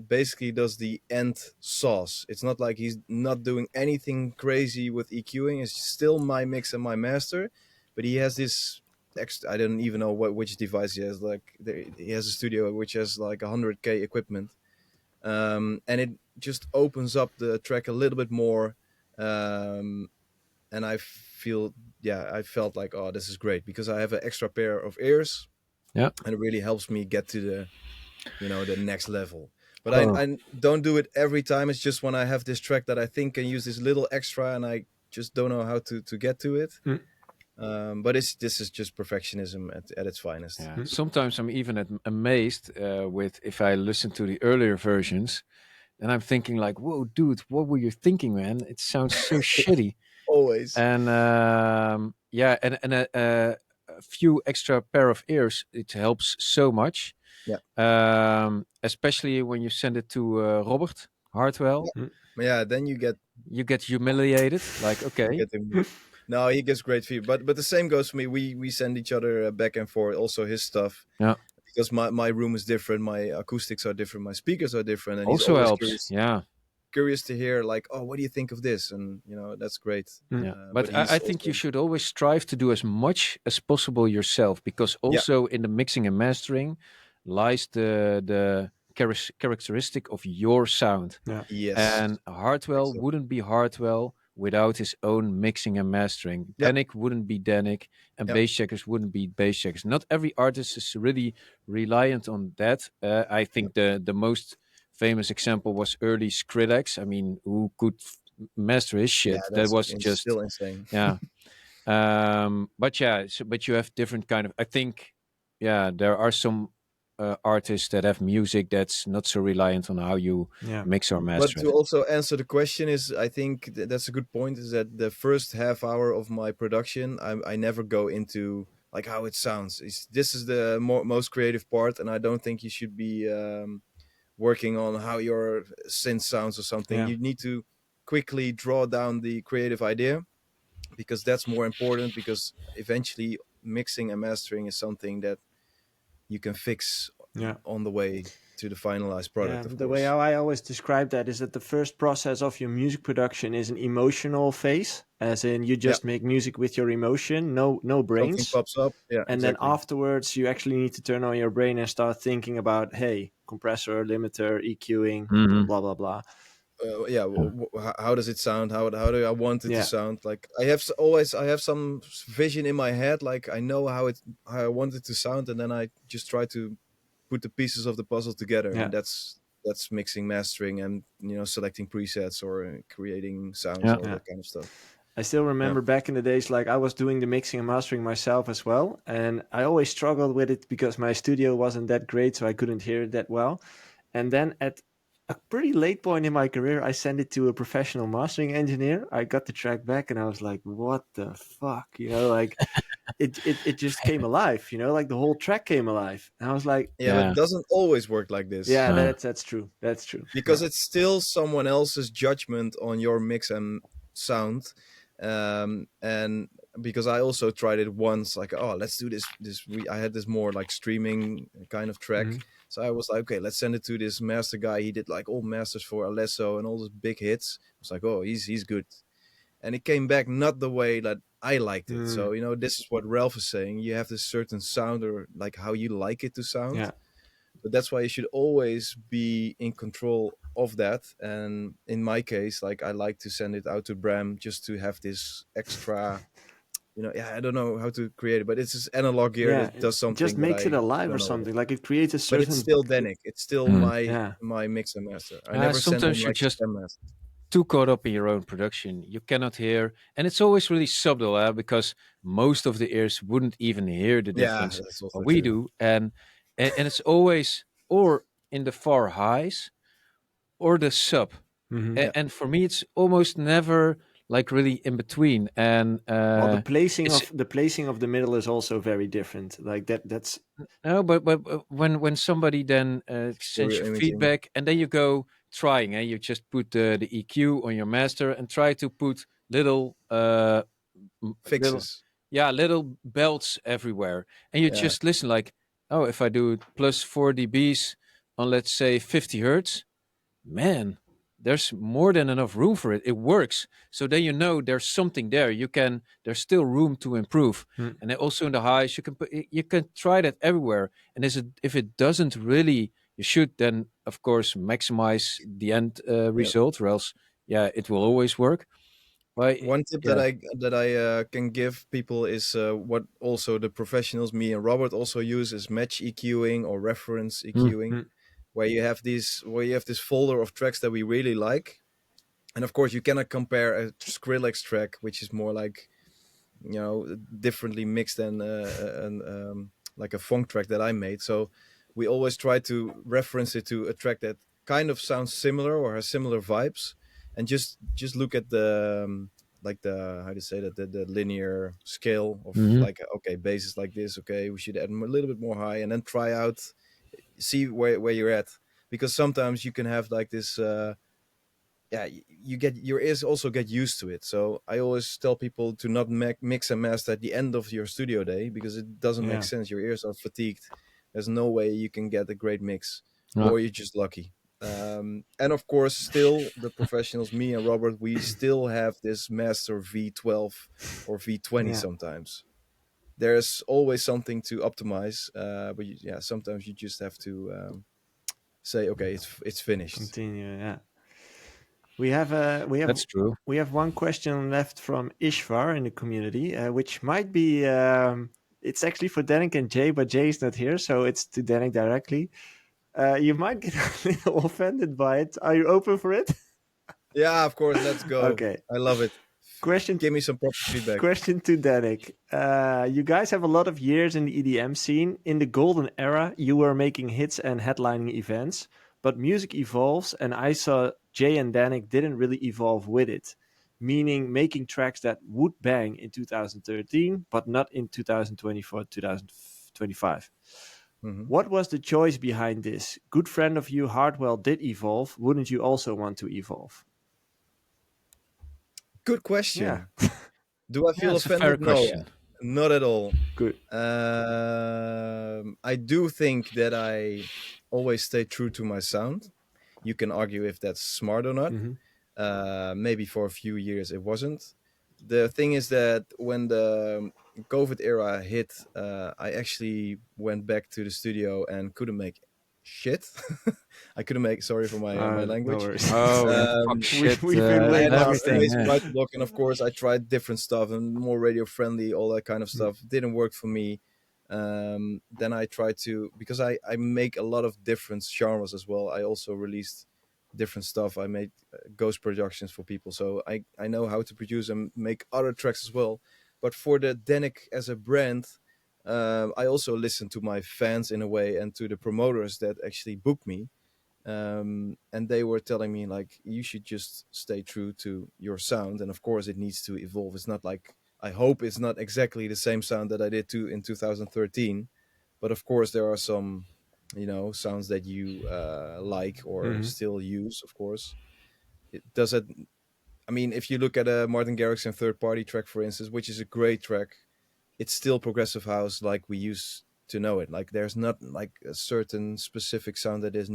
basically does the end sauce. It's not like he's not doing anything crazy with EQing. It's still my mix and my master, but he has this extra. I don't even know which device he has. Like he has a studio which has like 100K equipment, and it just opens up the track a little bit more. And I felt like, oh, this is great, because I have an extra pair of ears, Yeah. and it really helps me get to the next level. But Oh. I don't do it every time. It's just when I have this track that I think can use this little extra, and I just don't know how to get to it. But this is just perfectionism at its finest. Yeah. Sometimes I'm even amazed with if I listen to the earlier versions, and I'm thinking like, "Whoa, dude, what were you thinking, man? It sounds so shitty." Always. And yeah, and a few extra pair of ears, it helps so much. Yeah. Especially when you send it to Robert Hartwell, Yeah, then you get humiliated. Like, okay, get him. No, he gets great feedback. But the same goes for me. We send each other back and forth. Also his stuff. Yeah. Because my room is different. My acoustics are different. My speakers are different. And also he's always helps. curious to hear like, oh, what do you think of this? And that's great. Yeah. But I think you should always strive to do as much as possible yourself, because also in the mixing and mastering lies the characteristic of your sound. Yeah. Yes. And Hartwell wouldn't be Hartwell without his own mixing and mastering. Dannic wouldn't be Dannic, and Bassjackers wouldn't be Bassjackers. Not every artist is really reliant on that. I think the most famous example was early Skrillex. I mean, who could master his shit? That was just still insane. Yeah. But you have different kind of. I think, there are some artists that have music that's not so reliant on how you mix or master. But to also answer the question is, I think that's a good point. Is that the first half hour of my production, I never go into like how it sounds. This is the most creative part, and I don't think you should be working on how your synth sounds or something. Yeah. You need to quickly draw down the creative idea, because that's more important, because eventually mixing and mastering is something that you can fix on the way to the finalized product. The way how I always describe that is that the first process of your music production is an emotional phase, as in you just make music with your emotion, no brains. Something pops up, and then afterwards you actually need to turn on your brain and start thinking about, hey, compressor, limiter, EQing, blah blah blah. How does it sound? How do I want it to sound? Like I have some vision in my head. Like I know how I want it to sound, and then I just try to put the pieces of the puzzle together. And that's mixing, mastering, and selecting presets or creating sounds, all that kind of stuff. I still remember back in the days, like I was doing the mixing and mastering myself as well, and I always struggled with it because my studio wasn't that great, so I couldn't hear it that well. And then at a pretty late point in my career, I sent it to a professional mastering engineer. I got the track back and I was like, what the fuck? Like it just came alive, like the whole track came alive. And I was like, but it doesn't always work like this. Yeah, that's true. That's true. Because it's still someone else's judgment on your mix and sound. And because I also tried it once, like, oh, let's do this. I had this more like streaming kind of track. So I was like, okay, let's send it to this master guy. He did like all masters for Alesso and all those big hits. I was like, oh, he's good. And it came back not the way that I liked it. So, this is what Ralph is saying. You have this certain sound, or like how you like it to sound. Yeah. But that's why you should always be in control of that. And in my case, like I like to send it out to Bram just to have this extra... I don't know how to create it, but it's this analog gear that does something. Just makes it alive or something. Like it creates a certain. But it's still Dannic. It's still my mix and master. I never sometimes send you're just too caught up in your own production. You cannot hear, and it's always really subtle, because most of the ears wouldn't even hear the difference. But we do, and it's always or in the far highs or the sub. Mhm. And for me, it's almost never like really in between. And Well, it's the placing of the middle is also very different. Like that. That's no, but when somebody then For sends your you imaging. feedback, and then you go trying, and you just put the EQ on your master and try to put little little, Fixes. yeah, little belts everywhere, and you Yeah. just listen like, oh, if I do plus 4 dBs on, let's say, 50 hertz, man, there's more than enough room for it. It works. So then you know there's something there. There's still room to improve. mm, And then also in the highs, you can try that everywhere. And if it doesn't really, you should then of course maximize the end Yeah. result, or else, yeah, it will always work. But One tip yeah. that I can give people is what also the professionals, me and Robert, also use is match EQing or reference Mm. EQing, mm, where you have this folder of tracks that we really like, and of course you cannot compare a Skrillex track, which is more like, you know, differently mixed than like a funk track that I made. So we always try to reference it to a track that kind of sounds similar or has similar vibes, and just look at the like the, how to say that, the linear scale of Mhm. like, okay, bass is like this, okay, we should add a little bit more high, and then try out, see where you're at, because sometimes you can have like this yeah, you get, your ears also get used to it. So I always tell people to not mix and master at the end of your studio day, because it doesn't make yeah. sense. Your ears are fatigued. There's no way you can get a great mix, Yeah. or you're just lucky. And of course, still the professionals, me and Robert, we still have this master V12 or V20 Yeah. sometimes. There's always something to optimize, but yeah, sometimes you just have to say, okay, it's finished. Continue. Yeah. We have That's true. we have one question left from Ishvar in the community, which might be it's actually for Dannic and Jay, but Jay is not here, so it's to Dannic directly. You might get a little offended by it. Are you open for it? Yeah, of course. Let's go. Okay. I love it. Question Give me some proper feedback. Question to Danik. You guys have a lot of years in the EDM scene. In the golden era, you were making hits and headlining events, but music evolves, and I saw Jay and Danik didn't really evolve with it, meaning making tracks that would bang in 2013, but not in 2024, 2025. Hmm. What was the choice behind this? Good friend of you, Hardwell, did evolve. Wouldn't you also want to evolve? Good Yeah, question. Do I Yeah, feel it's a fair offended? No, question. not at all. good. I do think that I always stay true to my sound. You can argue if that's smart or not. Hmm. Maybe for a few years it wasn't. The thing is that when the COVID era hit, I actually went back to the studio and couldn't make shit. I couldn't make. Sorry for my No language. worries. Oh, yeah, fuck Um, shit, We've been I way had and some past everything. that. amazing Yeah. writer block, and of course, I tried different stuff and more radio friendly, all that kind of Mm, stuff. Didn't work for me. Then I tried to, because I make a lot of different genres as well. I also released different stuff. I made ghost productions for people, so I know how to produce and make other tracks as well. But for the Dannic as a brand, I also listen to my fans in a way, and to the promoters that actually book me, and they were telling me like, you should just stay true to your sound, and of course it needs to evolve. It's not like, I hope it's not exactly the same sound that I did too in 2013, but of course there are some, you know, sounds that you like or mhm, still use, of course. It does it. I mean, if you look at a Martin Garrix third party track, for instance, which is a great track, it's still progressive house like we used to know it. Like there's not like a certain specific sound that is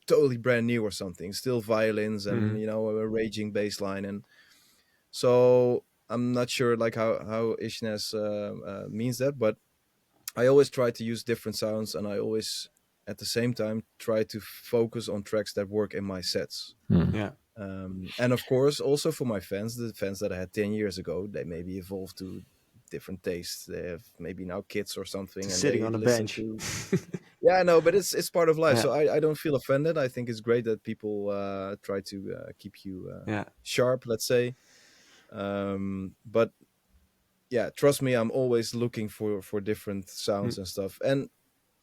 totally brand new or something. Still violins and, mhm, you know, a raging bass line. And so I'm not sure like how Ishnes means that, but I always try to use different sounds, and I always at the same time try to focus on tracks that work in my sets. Hmm. yeah. And of course, also for my fans, the fans that I had 10 years ago, they maybe evolved to different tastes. They have maybe now kids or something, Just and sitting they on a listen bench. to. Yeah, no, but it's part of life. Yeah, So I don't feel offended. I think it's great that people try to keep you yeah. sharp, let's say. But yeah, trust me, I'm always looking for different Mm, sounds and stuff. And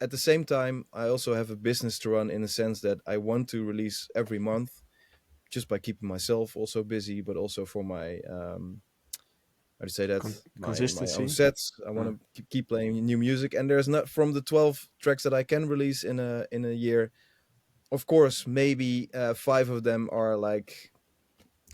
at the same time, I also have a business to run, in a sense that I want to release every month, just by keeping myself also busy, but also for my how to say that, my own Consistency. sets. I want to keep playing new music, and there's not, from the 12 tracks that I can release in a year. Of course, maybe 5 of them are like,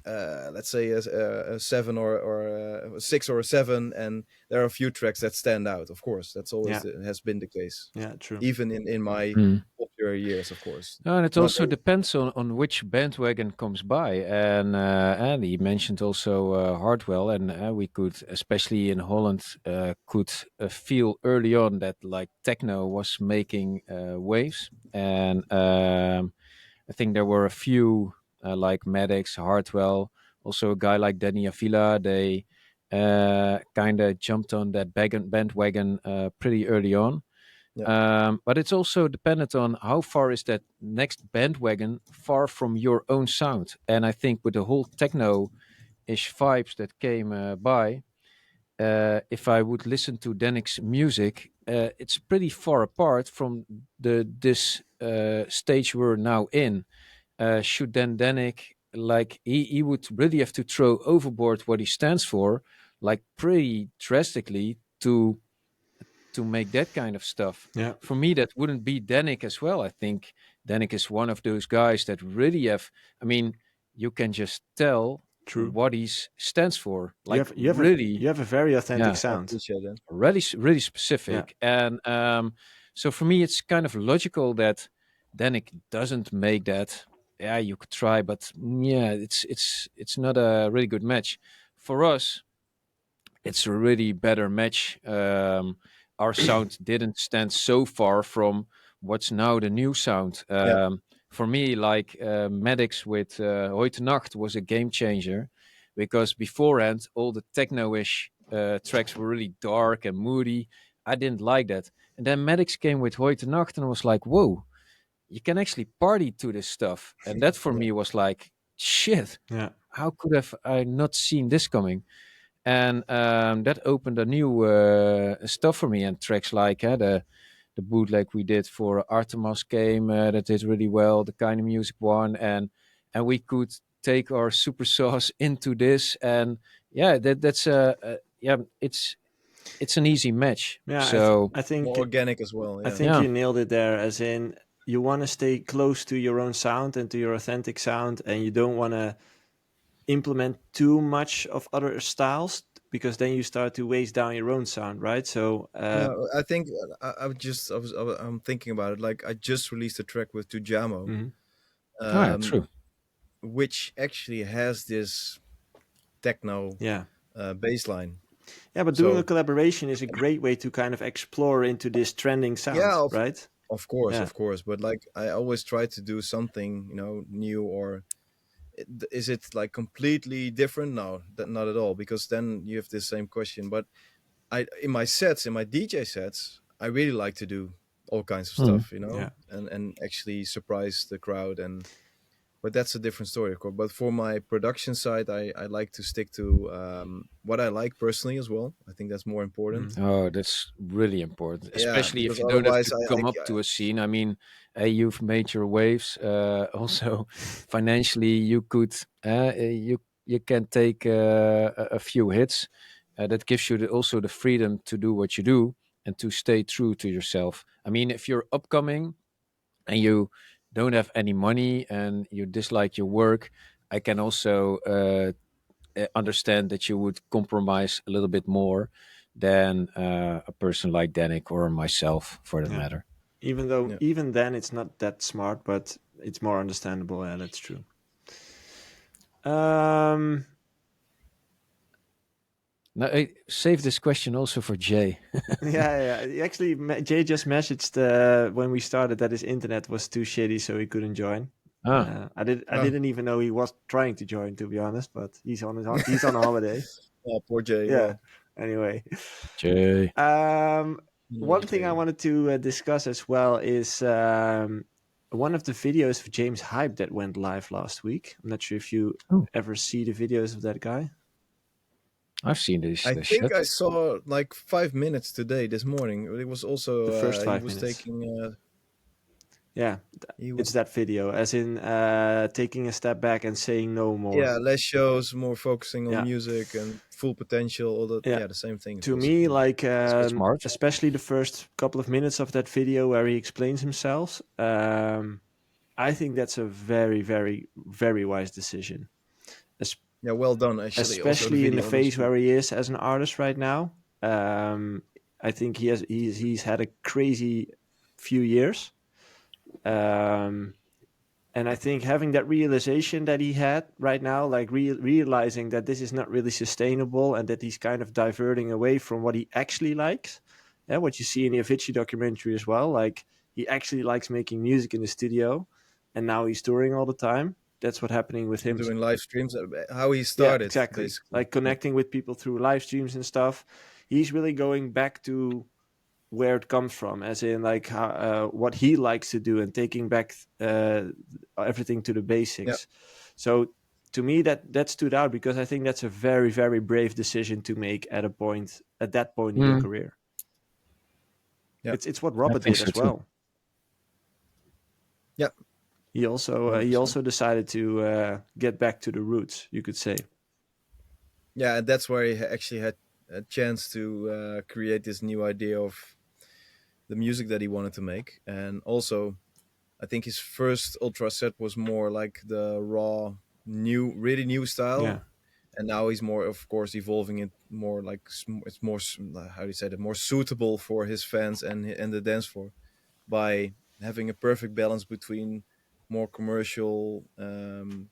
let's say a 7 or a 6 or a 7, and there are a few tracks that stand out. Of course, that's always Yeah. has been the case, Yeah. True. even in my Mm. popular years. Of course, No, and it not also depends on which bandwagon comes by. And he mentioned also Hardwell, and we could, especially in Holland, could feel early on that like techno was making waves. And I think there were a few like Maddox, Hardwell, also a guy like Danny Avila. They kind of jumped on that bandwagon pretty early on. yeah, But it's also dependent on how far is that next bandwagon far from your own sound. And I think with the whole techno-ish vibes that came by, if I would listen to Dannic's music, it's pretty far apart from this stage we're now in. Should then Dannic, like he would really have to throw overboard what he stands for, like pretty drastically to make that kind of stuff. Yeah. For me, that wouldn't be Dannic as well. I think Dannic is one of those guys that really have. I mean, you can just tell True. what he stands for. Like You really, have a very authentic yeah, I sound. appreciate that. really specific. And so for me, it's kind of logical that Dannic doesn't make that. Yeah, you could try, but yeah, it's not a really good match for us. It's a really better match. Our sound didn't stand so far from what's now the new sound. Yeah, For me, like Maddox with Heute Nacht was a game changer because beforehand, all the techno-ish tracks were really dark and moody. I didn't like that. And then Maddox came with Heute Nacht and I was like, whoa, you can actually party to this stuff. And that for yeah, me was like, shit, Yeah. how could have I not seen this coming? And that opened a new stuff for me. And tracks like the bootleg we did for Artemis came that did really well, the kind of music one, and we could take our super sauce into this, and yeah, that's yeah, it's an easy match. Yeah. So I think more organic as well. I Yeah, think yeah, you nailed it there. As in, you want to stay close to your own sound and to your authentic sound, and you don't want to implement too much of other styles because then you start to waste down your own sound, right? So no, I think I'm thinking about it. Like, I just released a track with Tujamo, mhm. oh, yeah, um, true. which actually has this techno Yeah. bass line. Yeah, but doing a So collaboration is a great way to kind of explore into this trending sound, yeah, right? of Yeah. course. But like, I always try to do something, new, or is it like completely different? No, not at all. Because then you have the same question. But in my sets, in my DJ sets, I really like to do all kinds of Mhm. stuff, Yeah. and actually surprise the crowd. But that's a different story, of course. But for my production side, I like to stick to what I like personally as well. I think that's more important. Mhm. Oh, that's really important, Yeah, especially if because you don't have otherwise, to come up to a scene. I mean, you've made your waves. Also, financially, you could you can take a few hits. That gives you also the freedom to do what you do and to stay true to yourself. I mean, if you're upcoming and you don't have any money and you dislike your work, I can also understand that you would compromise a little bit more than a person like Danik or myself, for that Yeah. matter. Even though yeah. even then it's not that smart, but it's more understandable. Yeah, that's true. Um, Now, save this question also for Jay. yeah. Actually, Jay just messaged when we started that his internet was too shitty, so he couldn't join. Ah, I Oh, didn't even know he was trying to join, to be honest. But he's on a holiday. oh, poor Jay. Yeah. Yeah. Anyway, Jay. um, one thing I Okay. wanted to discuss as well is one of the videos of James Hype that went live last week. I'm not sure if you Oh, ever see the videos of that guy. I've seen this I the think I shit. saw like 5 minutes today, this morning. It was also The first he 5 was minutes. taking Yeah, He it's was that video, as in taking a step back and saying no more. less shows, more focusing on Yeah. music and full potential. All that. Yeah. Yeah, the same thing. It To was me, like So smart. especially the first couple of minutes of that video where he explains himself, I think that's a very, very, very wise decision. yeah, well done actually. Also the Especially in the video looks phase good. where he is as an artist right now. I think he's had a crazy few years. And I think having that realization that he had right now, like realizing that this is not really sustainable and that he's kind of diverting away from what he actually likes. Yeah, what you see in the AVICII documentary as well. Like he actually likes making music in the studio, and now he's touring all the time. That's what's happening with And him. doing live streams. How he Yeah, started, exactly. basically. Like connecting with people through live streams and stuff. He's really going back to where it comes from, as in like how, what he likes to do and taking back everything to the basics. So to me, that stood out because I think that's a very, very brave decision to make at that point in your Mm, career. Yeah. It's what I Robert think did so as too. well. Yeah. He 100%. also decided to get back to the roots, you could say. Yeah, and that's where he actually had a chance to create this new idea of the music that he wanted to make. And also, I think his first Ultra set was more like the raw, really new style. Yeah. And now he's more, of course, evolving it more like it's more, how do you say that, more suitable for his fans and the dance floor by having a perfect balance between more commercial and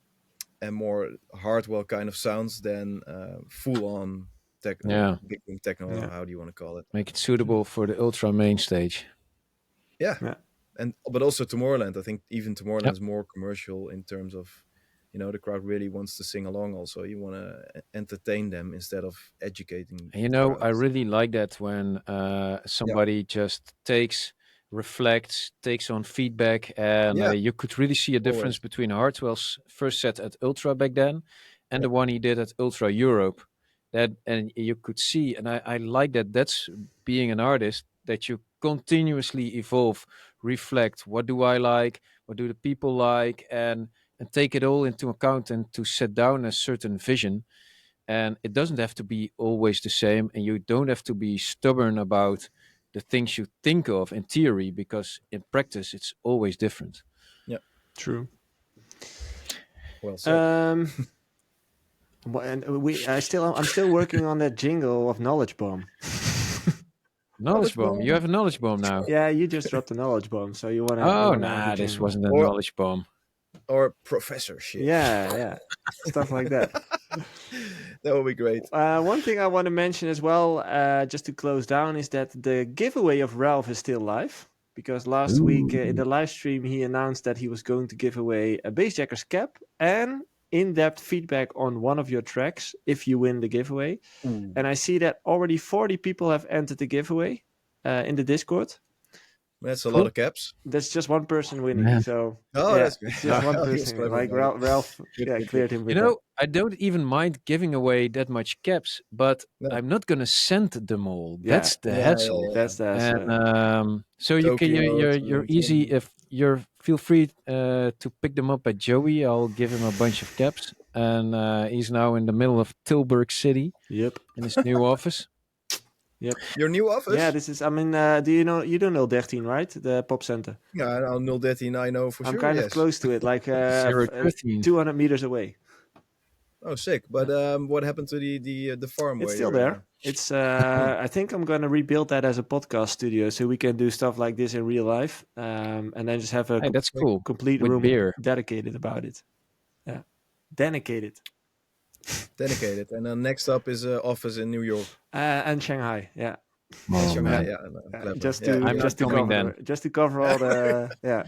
more hardware kind of sounds than full on Yeah, big room techno. Yeah. How do you want to call it? make it suitable for the ultra main stage. Yeah, Yeah. and but also Tomorrowland. I think even Tomorrowland Yep. is more commercial in terms of, the crowd really wants to sing along. Also, you want to entertain them instead of educating. And, the I crowd. really like that when somebody just reflects, takes on feedback, and Yeah, you could really see a difference always. between Hartwell's first set at Ultra back then and Yeah, the one he did at Ultra Europe. And you could see, and I like that. That's being an artist, that you continuously evolve, reflect. What do I like? What do the people like? And take it all into account and to set down a certain vision. And it doesn't have to be always the same, and you don't have to be stubborn about the things you think of in theory, because in practice it's always different. yeah. True. Well said. And I'm still working on that jingle of Knowledge Bomb. Knowledge bomb. You have a knowledge bomb now. Yeah, you just dropped a knowledge bomb, so you wanna Oh, have a nah, this jingle. wasn't a Or- knowledge bomb. Or professorship. Yeah, stuff like that. That would be great. One thing I want to mention as well, just to close down, is that the giveaway of Ralph is still live. Because last week in the live stream, he announced that he was going to give away a Bassjackers cap and in-depth feedback on one of your tracks if you win the giveaway. Ooh. And I see that already 40 people have entered the giveaway in the Discord. That's a lot of caps. That's just one person winning. Man. So Oh, yeah, that's good. it's just one He was person. clever Like about it. Ralph, Good. cleared him with You know, I don't even mind giving away that much caps, but No. I'm not gonna send them all. Yeah. That's the Yeah, hassle. yeah. That's And so you can Tokyo, you're easy if you're feel free to pick them up at Joey. I'll give him a bunch of caps, and he's now in the middle of Tilburg City Yep. in his new office. Your new office? Yeah, this is. I mean, you do know 13, right? The pop center. Yeah, I know 013, I know for I'm sure. kind yes. of close to it, like 013. 200 meters away. Oh, sick. But what happened to the farm? It's where still you're, there. It's. I think I'm gonna rebuild that as a podcast studio, so we can do stuff like this in real life, and then just have a Hey, that's cool. complete With room beer. dedicated about it. Yeah, dedicated. dedicated. And then next up is office in New York. And Shanghai. Yeah. Oh, Shanghai, man. yeah. Clever. Just Yeah, to I'm just to not coming cover just to cover all the yeah.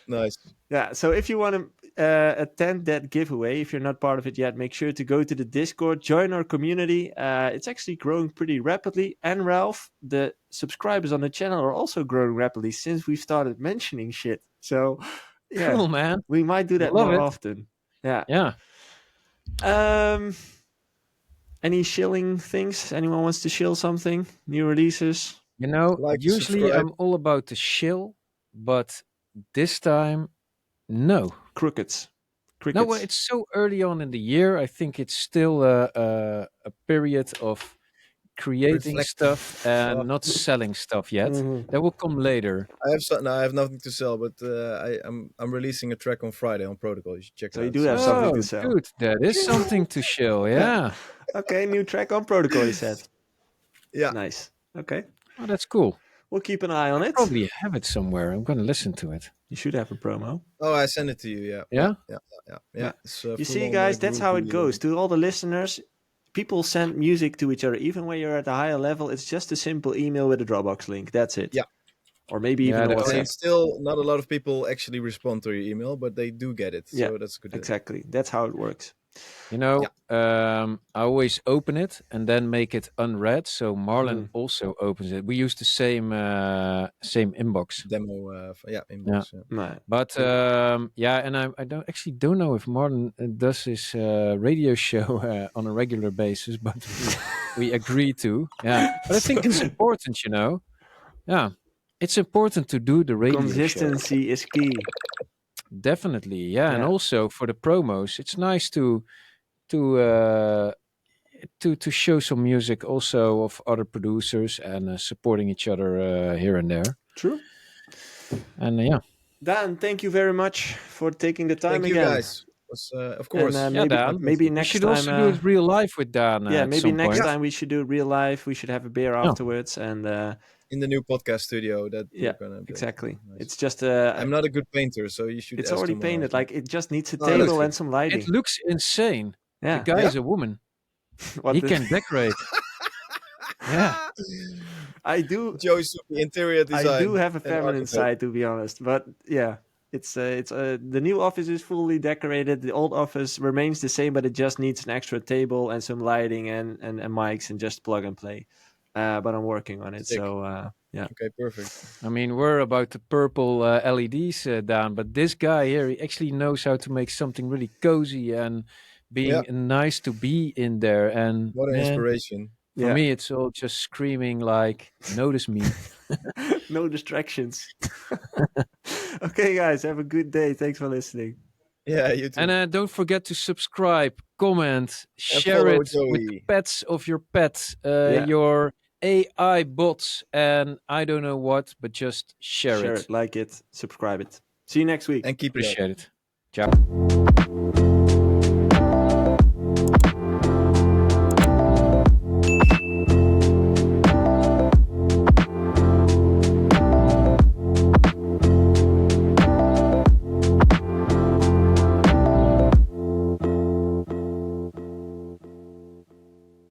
nice. Yeah, so if you want to attend that giveaway, if you're not part of it yet, make sure to go to the Discord, join our community. It's actually growing pretty rapidly. And Ralph, the subscribers on the channel are also growing rapidly since we've started mentioning shit. So, yeah, Cool, man. we might do that Love more it. often. Yeah. Yeah. Any shilling things? Anyone wants to shill something? New releases? You know, Like, usually subscribe. I'm all about the shill, but this time, no. Crickets. No, well, it's so early on in the year. I think it's still a period of creating Reflect. stuff and Oh. not selling stuff yet. Mhm. That will come later. I have nothing to sell, but I'm releasing a track on Friday on Protocol. You should check So it you out. do have something to sell. Dude, that is something to show. Yeah. Okay, new track on Protocol, you said. Yeah. Nice. Okay. Oh, that's cool. We'll keep an eye on it. Probably have it somewhere. I'm going to listen to it. You should have a promo. Oh, I send it to you. Yeah. Yeah? Yeah. It's, You full see, on, guys, that's how it groovy, goes. To all the listeners, people send music to each other. Even when you're at a higher level, it's just a simple email with a Dropbox link. That's it. Yeah. Or maybe even a that's WhatsApp. And still, not a lot of people actually respond to your email, but they do get it. Yeah, So that's good. Exactly. That's how it works. You know, I always open it and then make it unread. So Marlon also opens it. We use the same inbox. Demo, inbox. Yeah. No. But and I don't know if Marlon does his radio show on a regular basis, but we agree to. Yeah, but I think it's important, you know. Yeah, it's important to do the radio Consistency show. is key. Definitely, yeah, and also for the promos, it's nice to show some music also of other producers and supporting each other here and there. True. And yeah. Dan, thank you very much for taking the time Thank again. you guys. Of course. And, maybe next we should time, also do it real life with Dan. Yeah, maybe next point. time we should do it real life. We should have a beer afterwards and in the new podcast studio that yeah, we're gonna build. Exactly. Nice. It's just I'm not a good painter, so you should. It's already painted. Like it just needs a Oh, table and some lighting. It looks insane. Yeah. The guy is a woman. He can decorate. Yeah. I do. JoeySuki interior design. I do have a feminine side, to be honest. But yeah, it's the new office is fully decorated. The old office remains the same, but it just needs an extra table and some lighting and mics and just plug and play. But I'm working on it. Sick. So yeah. Okay, perfect. I mean, we're about the purple LEDs down, but this guy here, he actually knows how to make something really cozy and being nice to be in there. And what an inspiration. For me, it's all just screaming like, notice me. No distractions. Okay, guys, have a good day. Thanks for listening. Yeah, you too. And don't forget to subscribe, comment, share it with the pets of your pets, your AI bots, and I don't know what, but just share it. Like it, subscribe it. See you next week. And keep Appreciate it. Ciao.